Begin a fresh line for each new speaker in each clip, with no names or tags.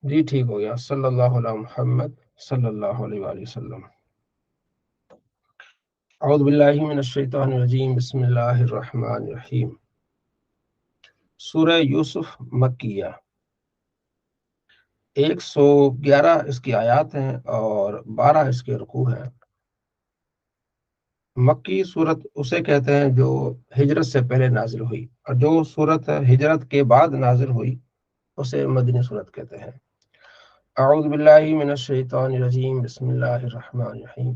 جی ٹھیک ہو گیا۔ صلی اللہ علیہ محمد صلی اللہ علیہ وآلہ وسلم۔ اعوذ باللہ من الشیطان الرجیم، بسم اللہ الرحمن الرحیم۔ سورہ یوسف مکیہ، 111 اس کی آیات ہیں اور 12 اس کے رکوع ہیں۔ مکی صورت اسے کہتے ہیں جو ہجرت سے پہلے نازل ہوئی، اور جو صورت ہجرت کے بعد نازل ہوئی اسے مدنی صورت کہتے ہیں۔ اعوذ باللہ من الشیطان الرجیم، بسم اللہ الرحمن الرحیم۔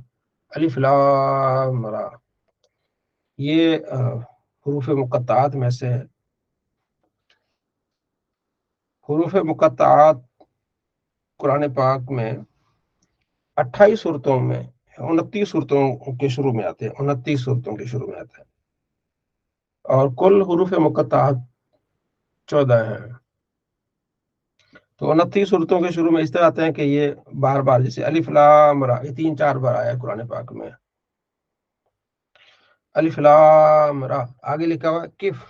الف لام را، یہ حروف مقطعات میں سے ہے۔ حروف مقطعات قرآن پاک میں 28 صورتوں میں 29 صورتوں کے شروع میں آتے ہیں، 29 صورتوں کے شروع میں آتے ہیں، اور کل حروف مقطعات 14 ہیں۔ تو 29 صورتوں کے شروع میں اس طرح آتے ہیں کہ یہ بار بار، جیسے الف لام را، یہ 3-4 بار آیا ہے قرآن پاک میں۔ الف لام را، آگے لکھا ہوا کف،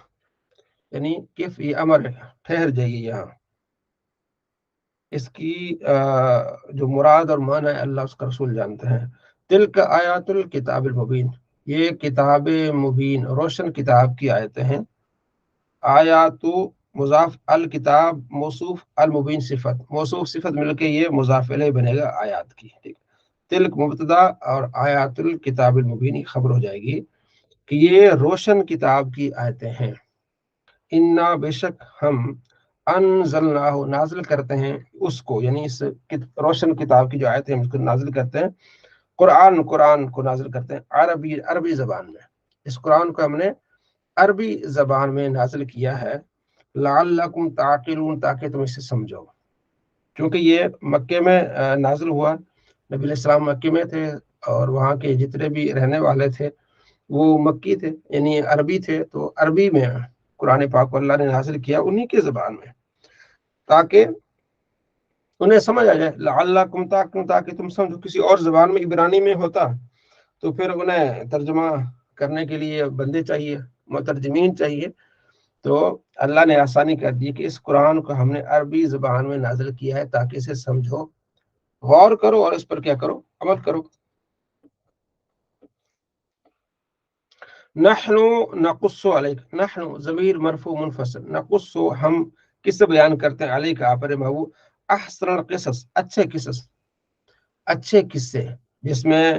یعنی کف یہ امر ہے، ٹھہر جائیے یہاں۔ اس کی جو مراد اور معنی ہے اللہ اس کا رسول جانتے ہیں۔ تلک آیات الکتاب المبین، یہ کتاب مبین، روشن کتاب کی آیتیں ہیں۔ آیات مضاف، الکتاب موصوف، المبین صفت، موصوف صفت مل کے یہ مضاف الیہ بنے گا آیات کی، ٹھیک۔ تلک مبتدا اور آیات الکتاب المبین خبر ہو جائے گی کہ یہ روشن کتاب کی آیتیں ہیں۔ انا، بے شک ہم، انزلناہ، نازل کرتے ہیں اس کو، یعنی اس روشن کتاب کی جو آیتیں ہیں اس کو نازل کرتے ہیں، قرآن کو نازل کرتے ہیں عربی زبان میں۔ اس قرآن کو ہم نے عربی زبان میں نازل کیا ہے، لعلکم تعقلون، تاکہ تم اسے سمجھو۔ کیونکہ یہ مکے میں نازل ہوا، نبی علیہ السلام مکے میں تھے اور وہاں کے جتنے بھی رہنے والے تھے وہ مکی تھے، یعنی عربی تھے، تو عربی میں قرآن پاک کو اللہ نے نازل کیا انہی کے زبان میں، تاکہ انہیں سمجھ آ جائے۔ لعلکم تعقلون، تاکہ تم سمجھو۔ کسی اور زبان میں، عبرانی میں ہوتا تو پھر انہیں ترجمہ کرنے کے لیے بندے چاہیے، مترجمین چاہیے، تو اللہ نے آسانی کر دی کہ اس قرآن کو ہم نے عربی زبان میں نازل کیا ہے تاکہ اسے سمجھو، غور کرو اور اس پر کیا کرو، عمل کرو۔ نحن نقص علیک، نحن ضمیر مرفوع منفصل، نقص ہم کس سے بیان کرتے ہیں، علیک آپ پر محبوب، احسن القصص، اچھے قصص، اچھے قصے، جس میں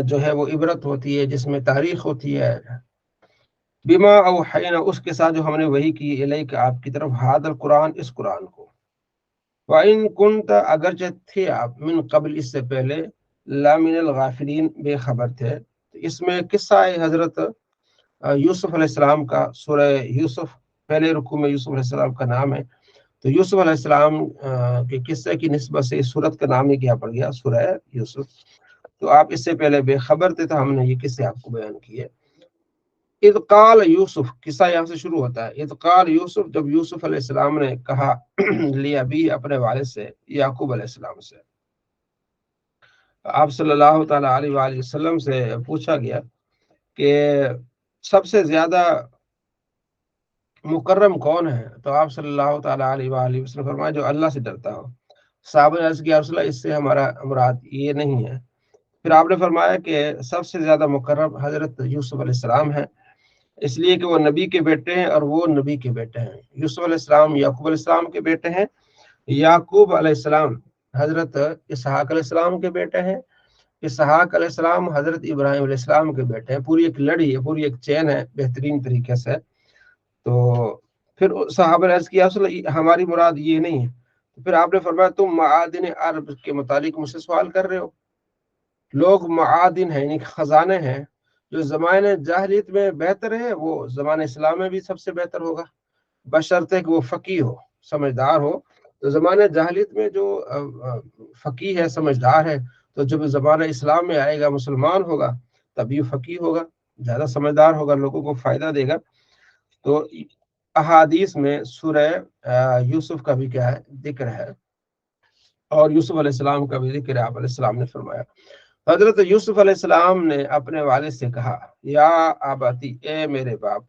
جو ہے وہ عبرت ہوتی ہے، جس میں تاریخ ہوتی ہے۔ بما اوحینا، اس کے ساتھ جو ہم نے وحی کی، الیک آپ کی طرف، ھذا القرآن، اس قرآن کو۔ وَإِن كُنْتَ، اگرچہ تھے آپ، من قبل، اس سے پہلے، لَمِنَ الْغَافِلِينَ، بے خبر تھے۔ اس میں قصہ ہے حضرت یوسف علیہ السلام کا۔ سورہ یوسف، پہلے رکوع میں یوسف علیہ السلام کا نام ہے، تو یوسف علیہ السلام کے قصے کی نسبت سے اس سورت کا نام ہی کیا پڑ گیا، سورہ یوسف۔ تو آپ اس سے پہلے بے خبر تھے، تو ہم نے یہ قصے آپ کو بیان کیے۔ اذ قال یوسف، قصہ یہاں سے شروع ہوتا ہے۔ اذ قال یوسف، جب یوسف علیہ السلام نے کہا، لیا بھی، اپنے والد سے، یعقوب علیہ السلام سے۔ آپ صلی اللہ تعالی علیہ وآلہ وسلم سے پوچھا گیا کہ سب سے زیادہ مکرم کون ہے، تو آپ صلی اللہ تعالی علیہ وآلہ وسلم فرمایا جو اللہ سے ڈرتا ہو۔ صحابہ نے عرض کیا رسول اللہ، اس سے ہمارا مراد یہ نہیں ہے۔ پھر آپ نے فرمایا کہ سب سے زیادہ مکرم حضرت یوسف علیہ السلام ہیں، اس لیے کہ وہ نبی کے بیٹے ہیں اور وہ نبی کے بیٹے ہیں۔ یوسف علیہ السلام یعقوب علیہ السلام کے بیٹے ہیں، یعقوب علیہ السلام حضرت اسحاق علیہ السلام کے بیٹے ہیں، اسحاق علیہ السلام حضرت ابراہیم علیہ السلام کے بیٹے ہیں۔ پوری ایک لڑی ہے، پوری ایک چین ہے بہترین طریقے سے۔ تو پھر صحابہ نے عرض کیا رسول اللہ ہماری مراد یہ نہیں ہے۔ تو پھر آپ نے فرمایا تم معادن عرب کے متعلق مجھ سے سوال کر رہے ہو۔ لوگ معادن ہیں، یعنی خزانے ہیں، جو زمانے جاہلیت میں بہتر ہے وہ زمانے اسلام میں بھی سب سے بہتر ہوگا، بشرطے کہ وہ فقیہ ہو، سمجھدار ہو۔ تو زمانے جاہلیت میں جو فقیہ ہے، سمجھدار ہے، تو جب زمانہ اسلام میں آئے گا، مسلمان ہوگا، تب یہ فقیہ ہوگا، زیادہ سمجھدار ہوگا، لوگوں کو فائدہ دے گا۔ تو احادیث میں سورہ یوسف کا بھی کیا ہے، ذکر ہے، اور یوسف علیہ السلام کا بھی ذکر ہے۔ آپ علیہ السلام نے فرمایا، حضرت یوسف علیہ السلام نے اپنے والد سے کہا، یا آباتی، اے میرے باپ،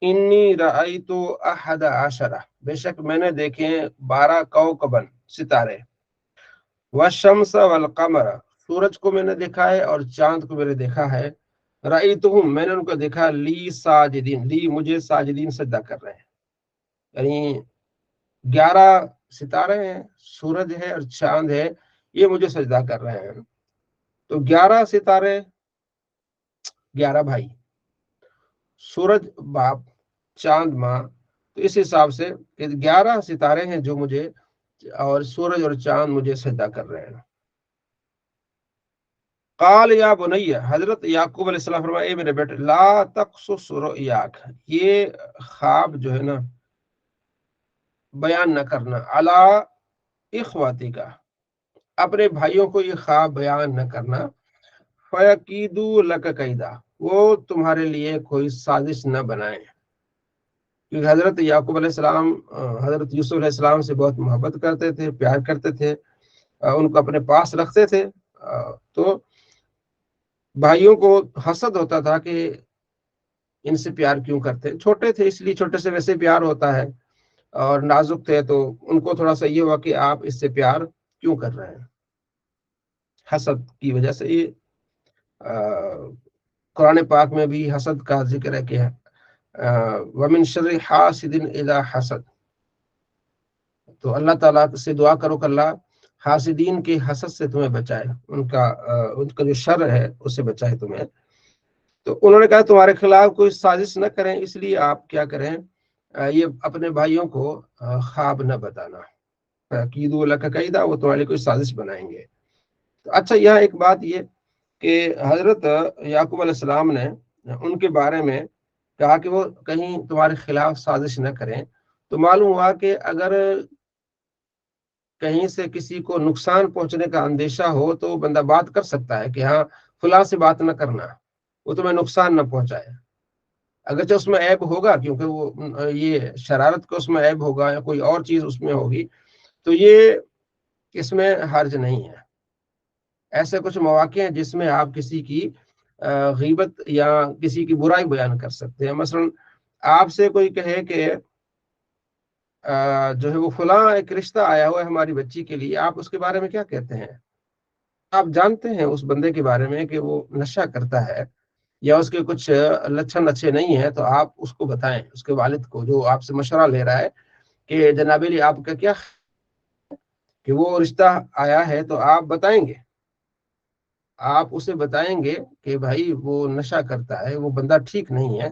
انی رأیت احد عشرہ، بے شک میں نے دیکھے 12 کوکبن، ستارے، والشمس والقمر، سورج کو میں نے دیکھا ہے اور چاند کو میں نے دیکھا ہے، رأیتہم، میں نے ان کو دیکھا، لی ساجدین، لی مجھے، ساجدین سجدہ کر رہے ہیں، یعنی 11 ستارے ہیں، سورج ہے اور چاند ہے، یہ مجھے سجدہ کر رہے ہیں۔ تو 11 ستارے، 11 بھائی، سورج باپ، چاند ماں، تو اس حساب سے 11 ستارے ہیں جو مجھے، اور سورج اور چاند مجھے سجدہ کر رہے ہیں۔ قال یا بنی، حضرت یعقوب علیہ السلام فرمایا، اے میرے بیٹے، لا تقصص رؤیاک، یہ خواب جو ہے نا بیان نہ کرنا، علی اخواتی کا، اپنے بھائیوں کو یہ خواب بیان نہ کرنا، فیکیدوا لک کیدا، وہ تمہارے لیے کوئی سازش نہ بنائیں، کیونکہ حضرت یعقوب علیہ السلام حضرت یوسف علیہ السلام سے بہت محبت کرتے تھے، پیار کرتے تھے، ان کو اپنے پاس رکھتے تھے، تو بھائیوں کو حسد ہوتا تھا کہ ان سے پیار کیوں کرتے، چھوٹے تھے اس لیے، چھوٹے سے ویسے پیار ہوتا ہے، اور نازک تھے تو ان کو تھوڑا سا یہ ہوا کہ آپ اس سے پیار کیوں کر رہے ہیں، حسد کی وجہ سے۔ یہ قرآن پاک میں بھی حسد کا ذکر ہے کہ وَمِن شَرِّ حَاسِدٍ إِذَا حَسَد، تو اللہ تعالیٰ سے دعا کرو کہ اللہ حاسدین کے حسد سے تمہیں بچائے، ان کا جو شر ہے اس سے بچائے تمہیں۔ تو انہوں نے کہا تمہارے خلاف کوئی سازش نہ کریں، اس لیے آپ کیا کریں، یہ اپنے بھائیوں کو خواب نہ بتانا، فَأَكِيدُوا لَكَ كَيْدًا، وہ تمہارے لیے کوئی سازش بنائیں گے۔ تو اچھا، یہاں ایک بات یہ کہ حضرت یعقوب علیہ السلام نے ان کے بارے میں کہا کہ وہ کہیں تمہارے خلاف سازش نہ کریں، تو معلوم ہوا کہ اگر کہیں سے کسی کو نقصان پہنچنے کا اندیشہ ہو تو بندہ بات کر سکتا ہے کہ ہاں فلاں سے بات نہ کرنا، وہ تمہیں نقصان نہ پہنچائے، اگرچہ اس میں عیب ہوگا، کیونکہ وہ یہ شرارت کا اس میں عیب ہوگا یا کوئی اور چیز اس میں ہوگی، تو یہ اس میں حرج نہیں ہے۔ ایسے کچھ مواقع ہیں جس میں آپ کسی کی غیبت یا کسی کی برائی بیان کر سکتے ہیں، مثلا آپ سے کوئی کہے کہ جو ہے وہ فلاں ایک رشتہ آیا ہوا ہے ہماری بچی کے لیے، آپ اس کے بارے میں کیا کہتے ہیں؟ آپ جانتے ہیں اس بندے کے بارے میں کہ وہ نشہ کرتا ہے یا اس کے کچھ لچھن اچھے نہیں ہیں، تو آپ اس کو بتائیں، اس کے والد کو جو آپ سے مشورہ لے رہا ہے کہ جناب علی آپ کا کیا، کہ وہ رشتہ آیا ہے، تو آپ بتائیں گے، آپ اسے بتائیں گے کہ بھائی وہ نشہ کرتا ہے، وہ بندہ ٹھیک نہیں ہے،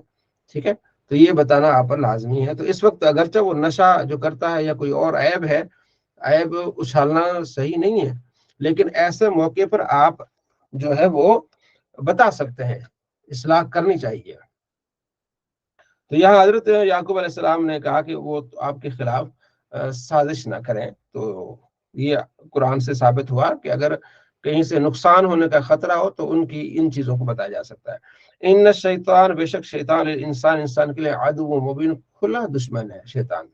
ٹھیک ہے، تو یہ بتانا آپ پر لازمی ہے۔ تو اس وقت اگرچہ وہ نشہ جو کرتا ہے یا کوئی اور عیب ہے، عیب اچھالنا صحیح نہیں ہے، لیکن ایسے موقع پر آپ جو ہے وہ بتا سکتے ہیں، اصلاح کرنی چاہیے۔ تو یہاں حضرت یعقوب علیہ السلام نے کہا کہ وہ آپ کے خلاف سازش نہ کریں، تو یہ قرآن سے ثابت ہوا کہ اگر کہیں سے نقصان ہونے کا خطرہ ہو تو ان چیزوں کو بتایا جا سکتا ہے۔ ان الشیطان، بے شک شیطان، انسان کے لیے عدو مبین، کھلا دشمن ہے شیطان۔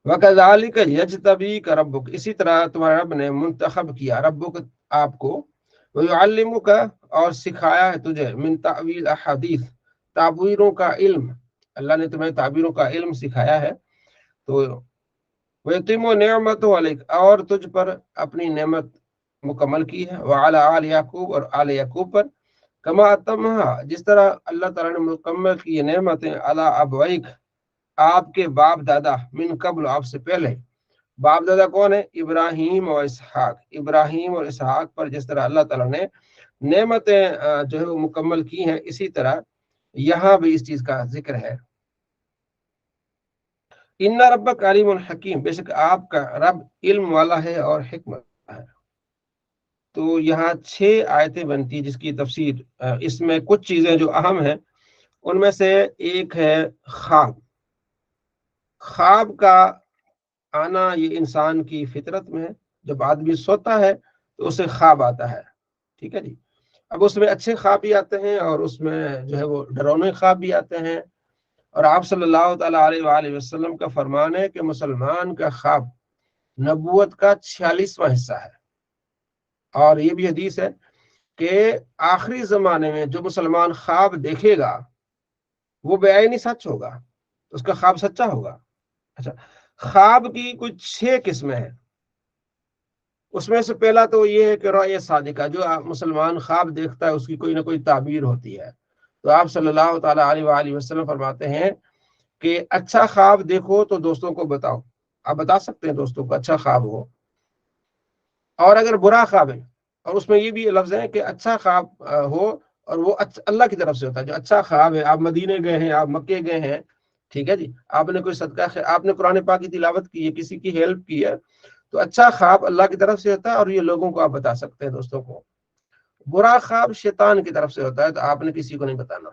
وَكَذَلِكَ يَجْتَبِيكَ رَبُّكَ، اسی طرح تمہارے رب نے منتخب کیا، ربک آپ کو، وَيُعَلِّمُكَ، اور سکھایا ہے تجھے، من تعویل احادیث، تعبیروں کا علم، اللہ نے تمہیں تعبیروں کا علم سکھایا ہے، تو وَيُتِمُّ نِعْمَتَهُ عَلَيْكَ، اور تجھ پر اپنی نعمت مکمل کی ہے، وَعَلَىٰ آلِ یعقوب، اور آل یعقوب پر، کما اتمہا، جس طرح اللہ تعالیٰ نے مکمل کی یہ نعمتیں، علی ابویک، آپ کے باپ دادا، من قبل، آپ سے پہلے، باپ دادا کون ہے؟ ابراہیم اور اسحاق، ابراہیم اور اسحاق پر جس طرح اللہ تعالیٰ نے نعمتیں جو ہے وہ مکمل کی ہیں، اسی طرح یہاں بھی اس چیز کا ذکر ہے۔ ان ربک علیم الحکیم، بے شک آپ کا رب علم والا ہے اور حکمت ہے۔ تو یہاں 6 آیتیں بنتی جس کی تفسیر، اس میں کچھ چیزیں جو اہم ہیں ان میں سے ایک ہے خواب۔ خواب کا آنا یہ انسان کی فطرت میں ہے، جب آدمی سوتا ہے تو اسے خواب آتا ہے، ٹھیک ہے جی۔ اب اس میں اچھے خواب بھی آتے ہیں اور اس میں جو ہے وہ ڈراؤنے خواب بھی آتے ہیں، اور آپ صلی اللہ تعالیٰ علیہ وآلہ وسلم کا فرمان ہے کہ مسلمان کا خواب نبوت کا 46واں حصہ ہے، اور یہ بھی حدیث ہے کہ آخری زمانے میں جو مسلمان خواب دیکھے گا وہ بے عینی سچ ہوگا، اس کا خواب سچا ہوگا۔ اچھا، خواب کی کچھ 6 قسمیں ہیں. اس میں سے پہلا تو یہ ہے کہ رؤیا صادقہ، جو مسلمان خواب دیکھتا ہے اس کی کوئی نہ کوئی تعبیر ہوتی ہے. تو آپ صلی اللہ تعالیٰ علیہ وآلہ وسلم فرماتے ہیں کہ اچھا خواب دیکھو تو دوستوں کو بتاؤ. آپ بتا سکتے ہیں دوستوں کو اچھا خواب ہو. اور اگر برا خواب ہے، اور اس میں یہ بھی لفظ ہے کہ اچھا خواب ہو اور وہ اللہ کی طرف سے ہوتا ہے. جو اچھا خواب ہے، آپ مدینے گئے ہیں، آپ مکے گئے ہیں، ٹھیک ہے جی، آپ نے کوئی صدقہ، آپ نے قرآن پاک کی تلاوت کی ہے، کسی کی ہیلپ کی ہے، تو اچھا خواب اللہ کی طرف سے ہوتا ہے اور یہ لوگوں کو آپ بتا سکتے ہیں، دوستوں کو. برا خواب شیطان کی طرف سے ہوتا ہے، تو آپ نے کسی کو نہیں بتانا.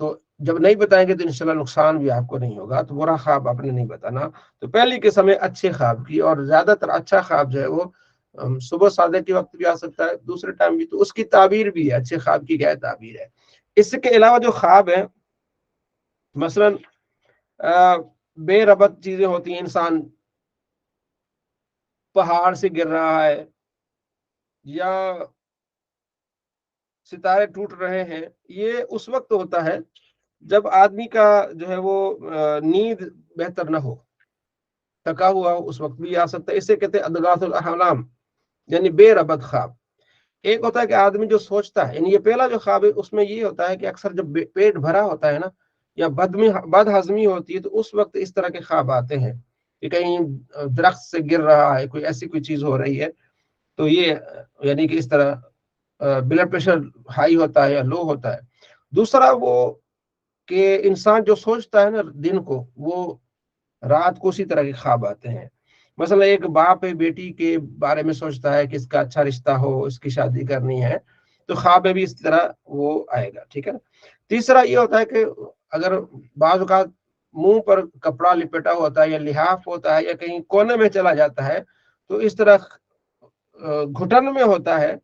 تو جب نہیں بتائیں گے تو انشاءاللہ نقصان بھی آپ کو نہیں ہوگا. تو برا خواب آپ نے نہیں بتانا. تو پہلی قسم ہے اچھے خواب کی، اور زیادہ تر اچھا خواب جو ہے وہ صبح صادق کے وقت بھی آ سکتا ہے، دوسرے ٹائم بھی. تو اس کی تعبیر بھی ہے، اچھے خواب کی کیا تعبیر ہے. اس کے علاوہ جو خواب ہے، مثلا بے ربط چیزیں ہوتی ہیں، انسان پہاڑ سے گر رہا ہے یا ستارے ٹوٹ رہے ہیں، یہ اس وقت ہوتا ہے جب آدمی کا جو ہے وہ نیند بہتر نہ ہو، تھکا ہوا ہو، اس وقت بھی آ سکتا ہے. اسے کہتے ہیں اضغاث الاحلام، یعنی بے ربط خواب. ایک ہوتا ہے کہ آدمی جو سوچتا ہے، یعنی یہ پہلا جو خواب ہے اس میں یہ ہوتا ہے کہ اکثر جب پیٹ بھرا ہوتا ہے نا، یا بد ہضمی ہوتی ہے، تو اس وقت اس طرح کے خواب آتے ہیں کہ کہیں درخت سے گر رہا ہے، کوئی ایسی کوئی چیز ہو رہی ہے. تو یہ یعنی کہ اس طرح بلڈ پریشر ہائی ہوتا ہے یا لو ہوتا ہے. دوسرا وہ کہ انسان جو سوچتا ہے نا دن کو، وہ رات کو اسی طرح کے خواب آتے ہیں. مثلا ایک باپ بیٹی کے بارے میں سوچتا ہے کہ اس کا اچھا رشتہ ہو، اس کی شادی کرنی ہے، تو خواب میں بھی اس طرح وہ آئے گا، ٹھیک ہے نا. تیسرا یہ ہوتا ہے کہ اگر بعض اوقات منہ پر کپڑا لپٹا ہوتا ہے یا لحاف ہوتا ہے یا کہیں کونے میں چلا جاتا ہے، تو اس طرح گھٹن میں ہوتا ہے،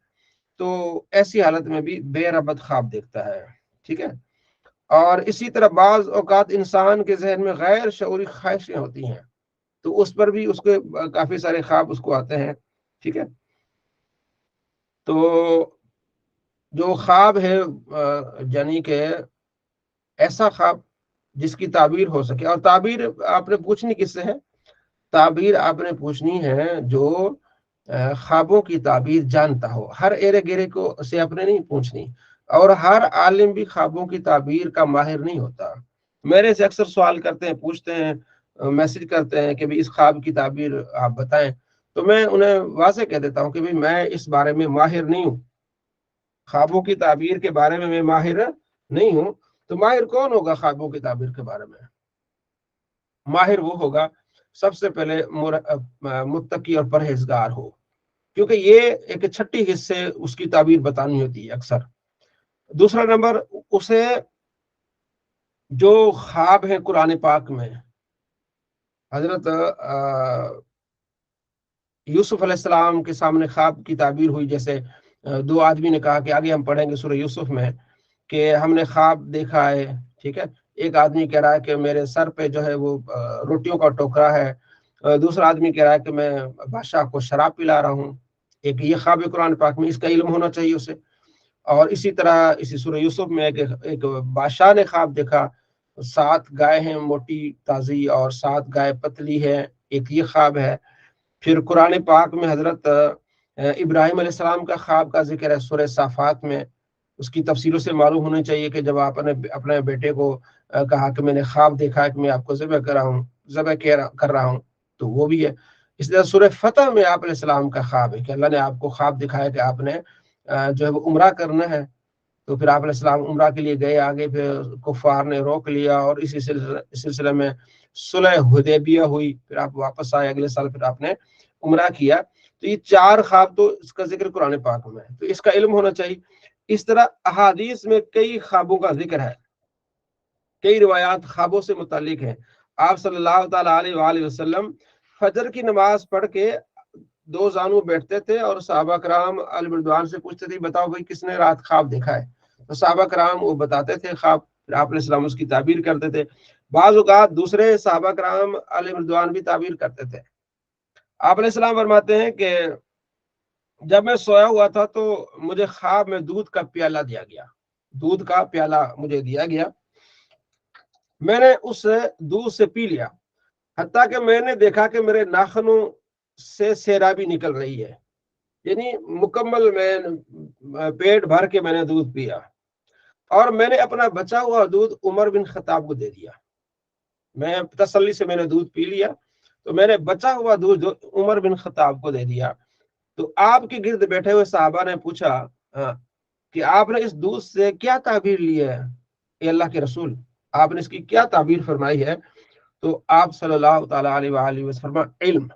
تو ایسی حالت میں بھی بے ربط خواب دیکھتا ہے، ٹھیک ہے. اور اسی طرح بعض اوقات انسان کے ذہن میں غیر شعوری خواہشیں ہوتی ہیں، تو اس پر بھی اس کے کافی سارے خواب اس کو آتے ہیں، ٹھیک ہے. تو جو خواب ہے یعنی کہ ایسا خواب جس کی تعبیر ہو سکے. اور تعبیر آپ نے پوچھنی کس سے ہے؟ تعبیر آپ نے پوچھنی ہے جو خوابوں کی تعبیر جانتا ہو. ہر ایرے گیرے کو سے آپ نے نہیں پوچھنی، اور ہر عالم بھی خوابوں کی تعبیر کا ماہر نہیں ہوتا. میرے سے اکثر سوال کرتے ہیں، پوچھتے ہیں، میسج کرتے ہیں کہ اس خواب کی تعبیر آپ بتائیں. تو میں انہیں واضح کہہ دیتا ہوں کہ میں اس بارے میں ماہر نہیں ہوں، خوابوں کی تعبیر کے بارے میں ماہر نہیں ہوں. تو ماہر کون ہوگا خوابوں کی تعبیر کے بارے میں؟ ماہر وہ ہوگا سب سے پہلے متقی اور پرہیزگار ہو، کیونکہ یہ ایک چھٹی حصے اس کی تعبیر بتانی ہوتی ہے اکثر. دوسرا نمبر، اسے جو خواب ہیں قرآن پاک میں، حضرت یوسف علیہ السلام کے سامنے خواب کی تعبیر ہوئی. جیسے دو آدمی نے کہا کہ آگے ہم پڑھیں گے سورہ یوسف میں کہ ہم نے خواب دیکھا ہے، ٹھیک ہے. ایک آدمی کہہ رہا ہے کہ میرے سر پہ جو ہے وہ روٹیوں کا ٹوکرا ہے، دوسرا آدمی کہہ رہا ہے کہ میں بادشاہ کو شراب پلا رہا ہوں. ایک یہ خواب قرآن پاک میں، اس کا علم ہونا چاہیے اسے. اور اسی طرح اسی سورہ یوسف میں ایک بادشاہ نے خواب دیکھا، 7 گائے ہیں موٹی تازی اور 7 گائے پتلی ہے، ایک یہ خواب ہے. پھر قرآن پاک میں حضرت ابراہیم علیہ السلام کا خواب کا ذکر ہے سورہ صافات میں. اس کی تفصیلوں سے معلوم ہونا چاہیے کہ جب آپ نے اپنے بیٹے کو کہا کہ میں نے خواب دیکھا ہے کہ میں آپ کو ذبح کر رہا ہوں، تو وہ بھی ہے. اس طرح سورہ فتح میں آپ علیہ السلام کا خواب ہے کہ اللہ نے آپ کو خواب دکھایا کہ آپ نے جو ہے وہ عمرہ کرنا ہے. تو پھر آپ علیہ السلام عمرہ کے لیے گئے آگے، پھر کفار نے روک لیا، اور اسی سلسلے میں صلح حدیبیہ ہوئی. پھر آپ واپس آئے اگلے سال، پھر آپ نے عمرہ کیا. تو یہ 4 خواب تو اس کا ذکر قرآن پاک میں ہے، تو اس کا علم ہونا چاہیے. اس طرح احادیث میں کئی خوابوں کا ذکر ہے، کئی روایات خوابوں سے متعلق ہیں. آپ صلی اللہ تعالیٰ علیہ وآلہ وسلم فجر کی نماز پڑھ کے 2 زانوں بیٹھتے تھے اور صحابہ کرام علی رضوان سے پوچھتے تھے بتاؤ بھائی کس نے رات خواب دیکھا ہے. تو صحابہ کرام وہ بتاتے تھے خواب، پھر آپ علیہ السلام اس کی تعبیر کرتے تھے. بعض اوقات دوسرے صحابہ کرام علی رضوان بھی تعبیر کرتے تھے. آپ علیہ السلام فرماتے ہیں کہ جب میں سویا ہوا تھا تو مجھے خواب میں دودھ کا پیالہ دیا گیا، دودھ کا پیالہ مجھے دیا گیا، میں نے اس دودھ سے پی لیا. حتیٰ کہ میں نے دیکھا کہ میرے ناخنوں سے سیرابی نکل رہی ہے، یعنی مکمل میں پیٹ بھر کے میں نے دودھ پیا، اور میں نے اپنا بچا ہوا دودھ عمر بن خطاب کو دے دیا۔ میں تسلی سے میں نے دودھ پی لیا، تو میں نے بچا ہوا دودھ عمر بن خطاب کو دے دیا۔ تو آپ کے گرد بیٹھے ہوئے صحابہ نے پوچھا کہ آپ نے اس دودھ سے کیا تعبیر لی ہے اے اللہ کے رسول، آپ نے اس کی کیا تعبیر فرمائی ہے؟ تو آپ صلی اللہ تعالیٰ علیہ وآلہ وسلم علم،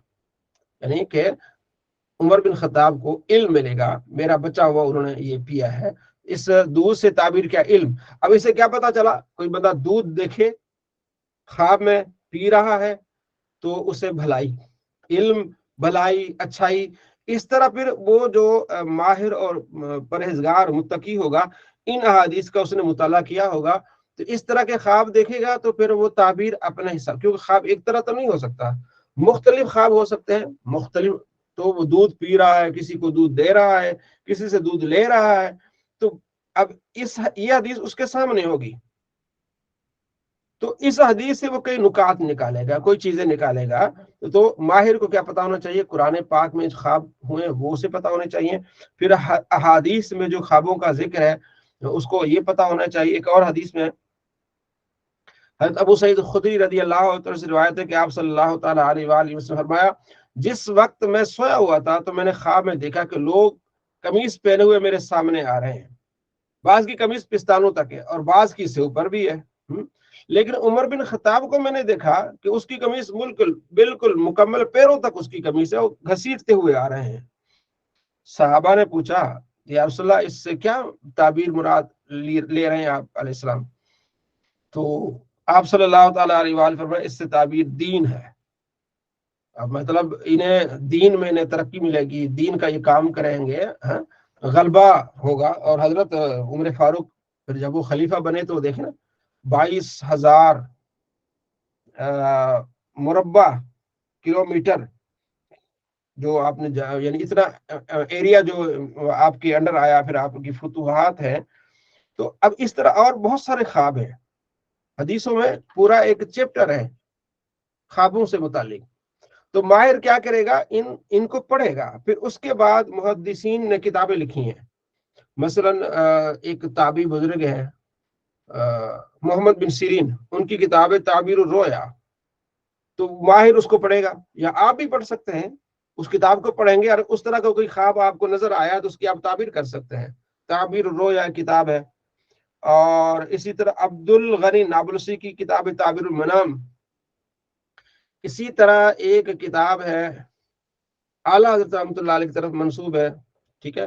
یعنی کہ عمر بن خطاب کو علم ملے گا، میرا بچا ہوا انہوں نے یہ پیا ہے، اس دودھ سے تعبیر کیا؟ علم۔ اب اسے کیا پتا چلا؟ کوئی بندہ دودھ دیکھے خواب میں پی رہا ہے تو اسے بھلائی، علم، بھلائی، اچھائی، اس طرح پھر وہ جو ماہر اور پرہیزگار متقی ہوگا، ان احادیث کا اس نے مطالعہ کیا ہوگا، تو اس طرح کے خواب دیکھے گا تو پھر وہ تعبیر اپنے حساب، کیونکہ خواب ایک طرح تو نہیں ہو سکتا، مختلف خواب ہو سکتے ہیں، مختلف۔ تو وہ دودھ پی رہا ہے، کسی کو دودھ دے رہا ہے، کسی سے دودھ لے رہا ہے، تو اب یہ حدیث اس کے سامنے ہوگی، تو اس حدیث سے وہ کئی نکات نکالے گا، کوئی چیزیں نکالے گا، تو ماہر کو کیا پتا ہونا چاہیے؟ قرآن پاک میں خواب ہوئے وہ اسے پتا ہونے چاہیے، پھر احادیث میں جو خوابوں کا ذکر ہے اس کو یہ پتا ہونا چاہیے۔ ایک اور حدیث میں حضرت ابو سعید خدری رضی اللہ عنہ سے روایت ہے کہ آپ صلی اللہ تعالیٰ علیہ وآلہ وسلم فرمایا، جس وقت میں سویا ہوا تھا تو میں نے خواب میں دیکھا کہ لوگ قمیص پہنے ہوئے میرے سامنے آ رہے ہیں، بعض کی قمیص پستانوں تک ہے اور بعض کی سے اوپر بھی ہے، لیکن عمر بن خطاب کو میں نے دیکھا کہ اس کی قمیص بالکل مکمل پیروں تک اس کی قمیص ہے، وہ گھسیٹتے ہوئے آ رہے ہیں۔ صحابہ نے پوچھا یا رسول اللہ اس سے کیا تعبیر مراد لے رہے ہیں آپ علیہ السلام؟ تو آپ صلی اللہ تعالیٰ علیہ وآلہ فرمائے اس سے تعبیر دین ہے، اب مطلب انہیں دین میں انہیں ترقی ملے گی، دین کا یہ کام کریں گے، غلبہ ہوگا۔ اور حضرت عمر فاروق پھر جب وہ خلیفہ بنے تو دیکھیں 22,000 مربع کلومیٹر جو آپ نے یعنی اتنا ایریا جو آپ کے انڈر آیا، پھر آپ کی فتوحات ہیں۔ تو اب اس طرح اور بہت سارے خواب ہیں، حدیثوں میں پورا ایک چیپٹر ہے خوابوں سے متعلق۔ تو ماہر کیا کرے گا؟ ان کو پڑھے گا، پھر اس کے بعد محدثین نے کتابیں لکھی ہیں، مثلا ایک تابعی بزرگ ہے محمد بن سیرین، ان کی کتاب ہے تعبیر الرؤیا، تو ماہر اس کو پڑھے گا، یا آپ بھی پڑھ سکتے ہیں، اس کتاب کو پڑھیں گے اور اس طرح کا کوئی خواب آپ کو نظر آیا تو اس کی آپ تعبیر کر سکتے ہیں، تعبیر الرؤیا کتاب ہے۔ اور اسی طرح عبد الغنی نابلسی کی کتاب ہے تعبیر المنام۔ اسی طرح ایک کتاب ہے اعلیٰ حضرت رحمۃ اللہ علیہ کی طرف منسوب ہے، ٹھیک ہے،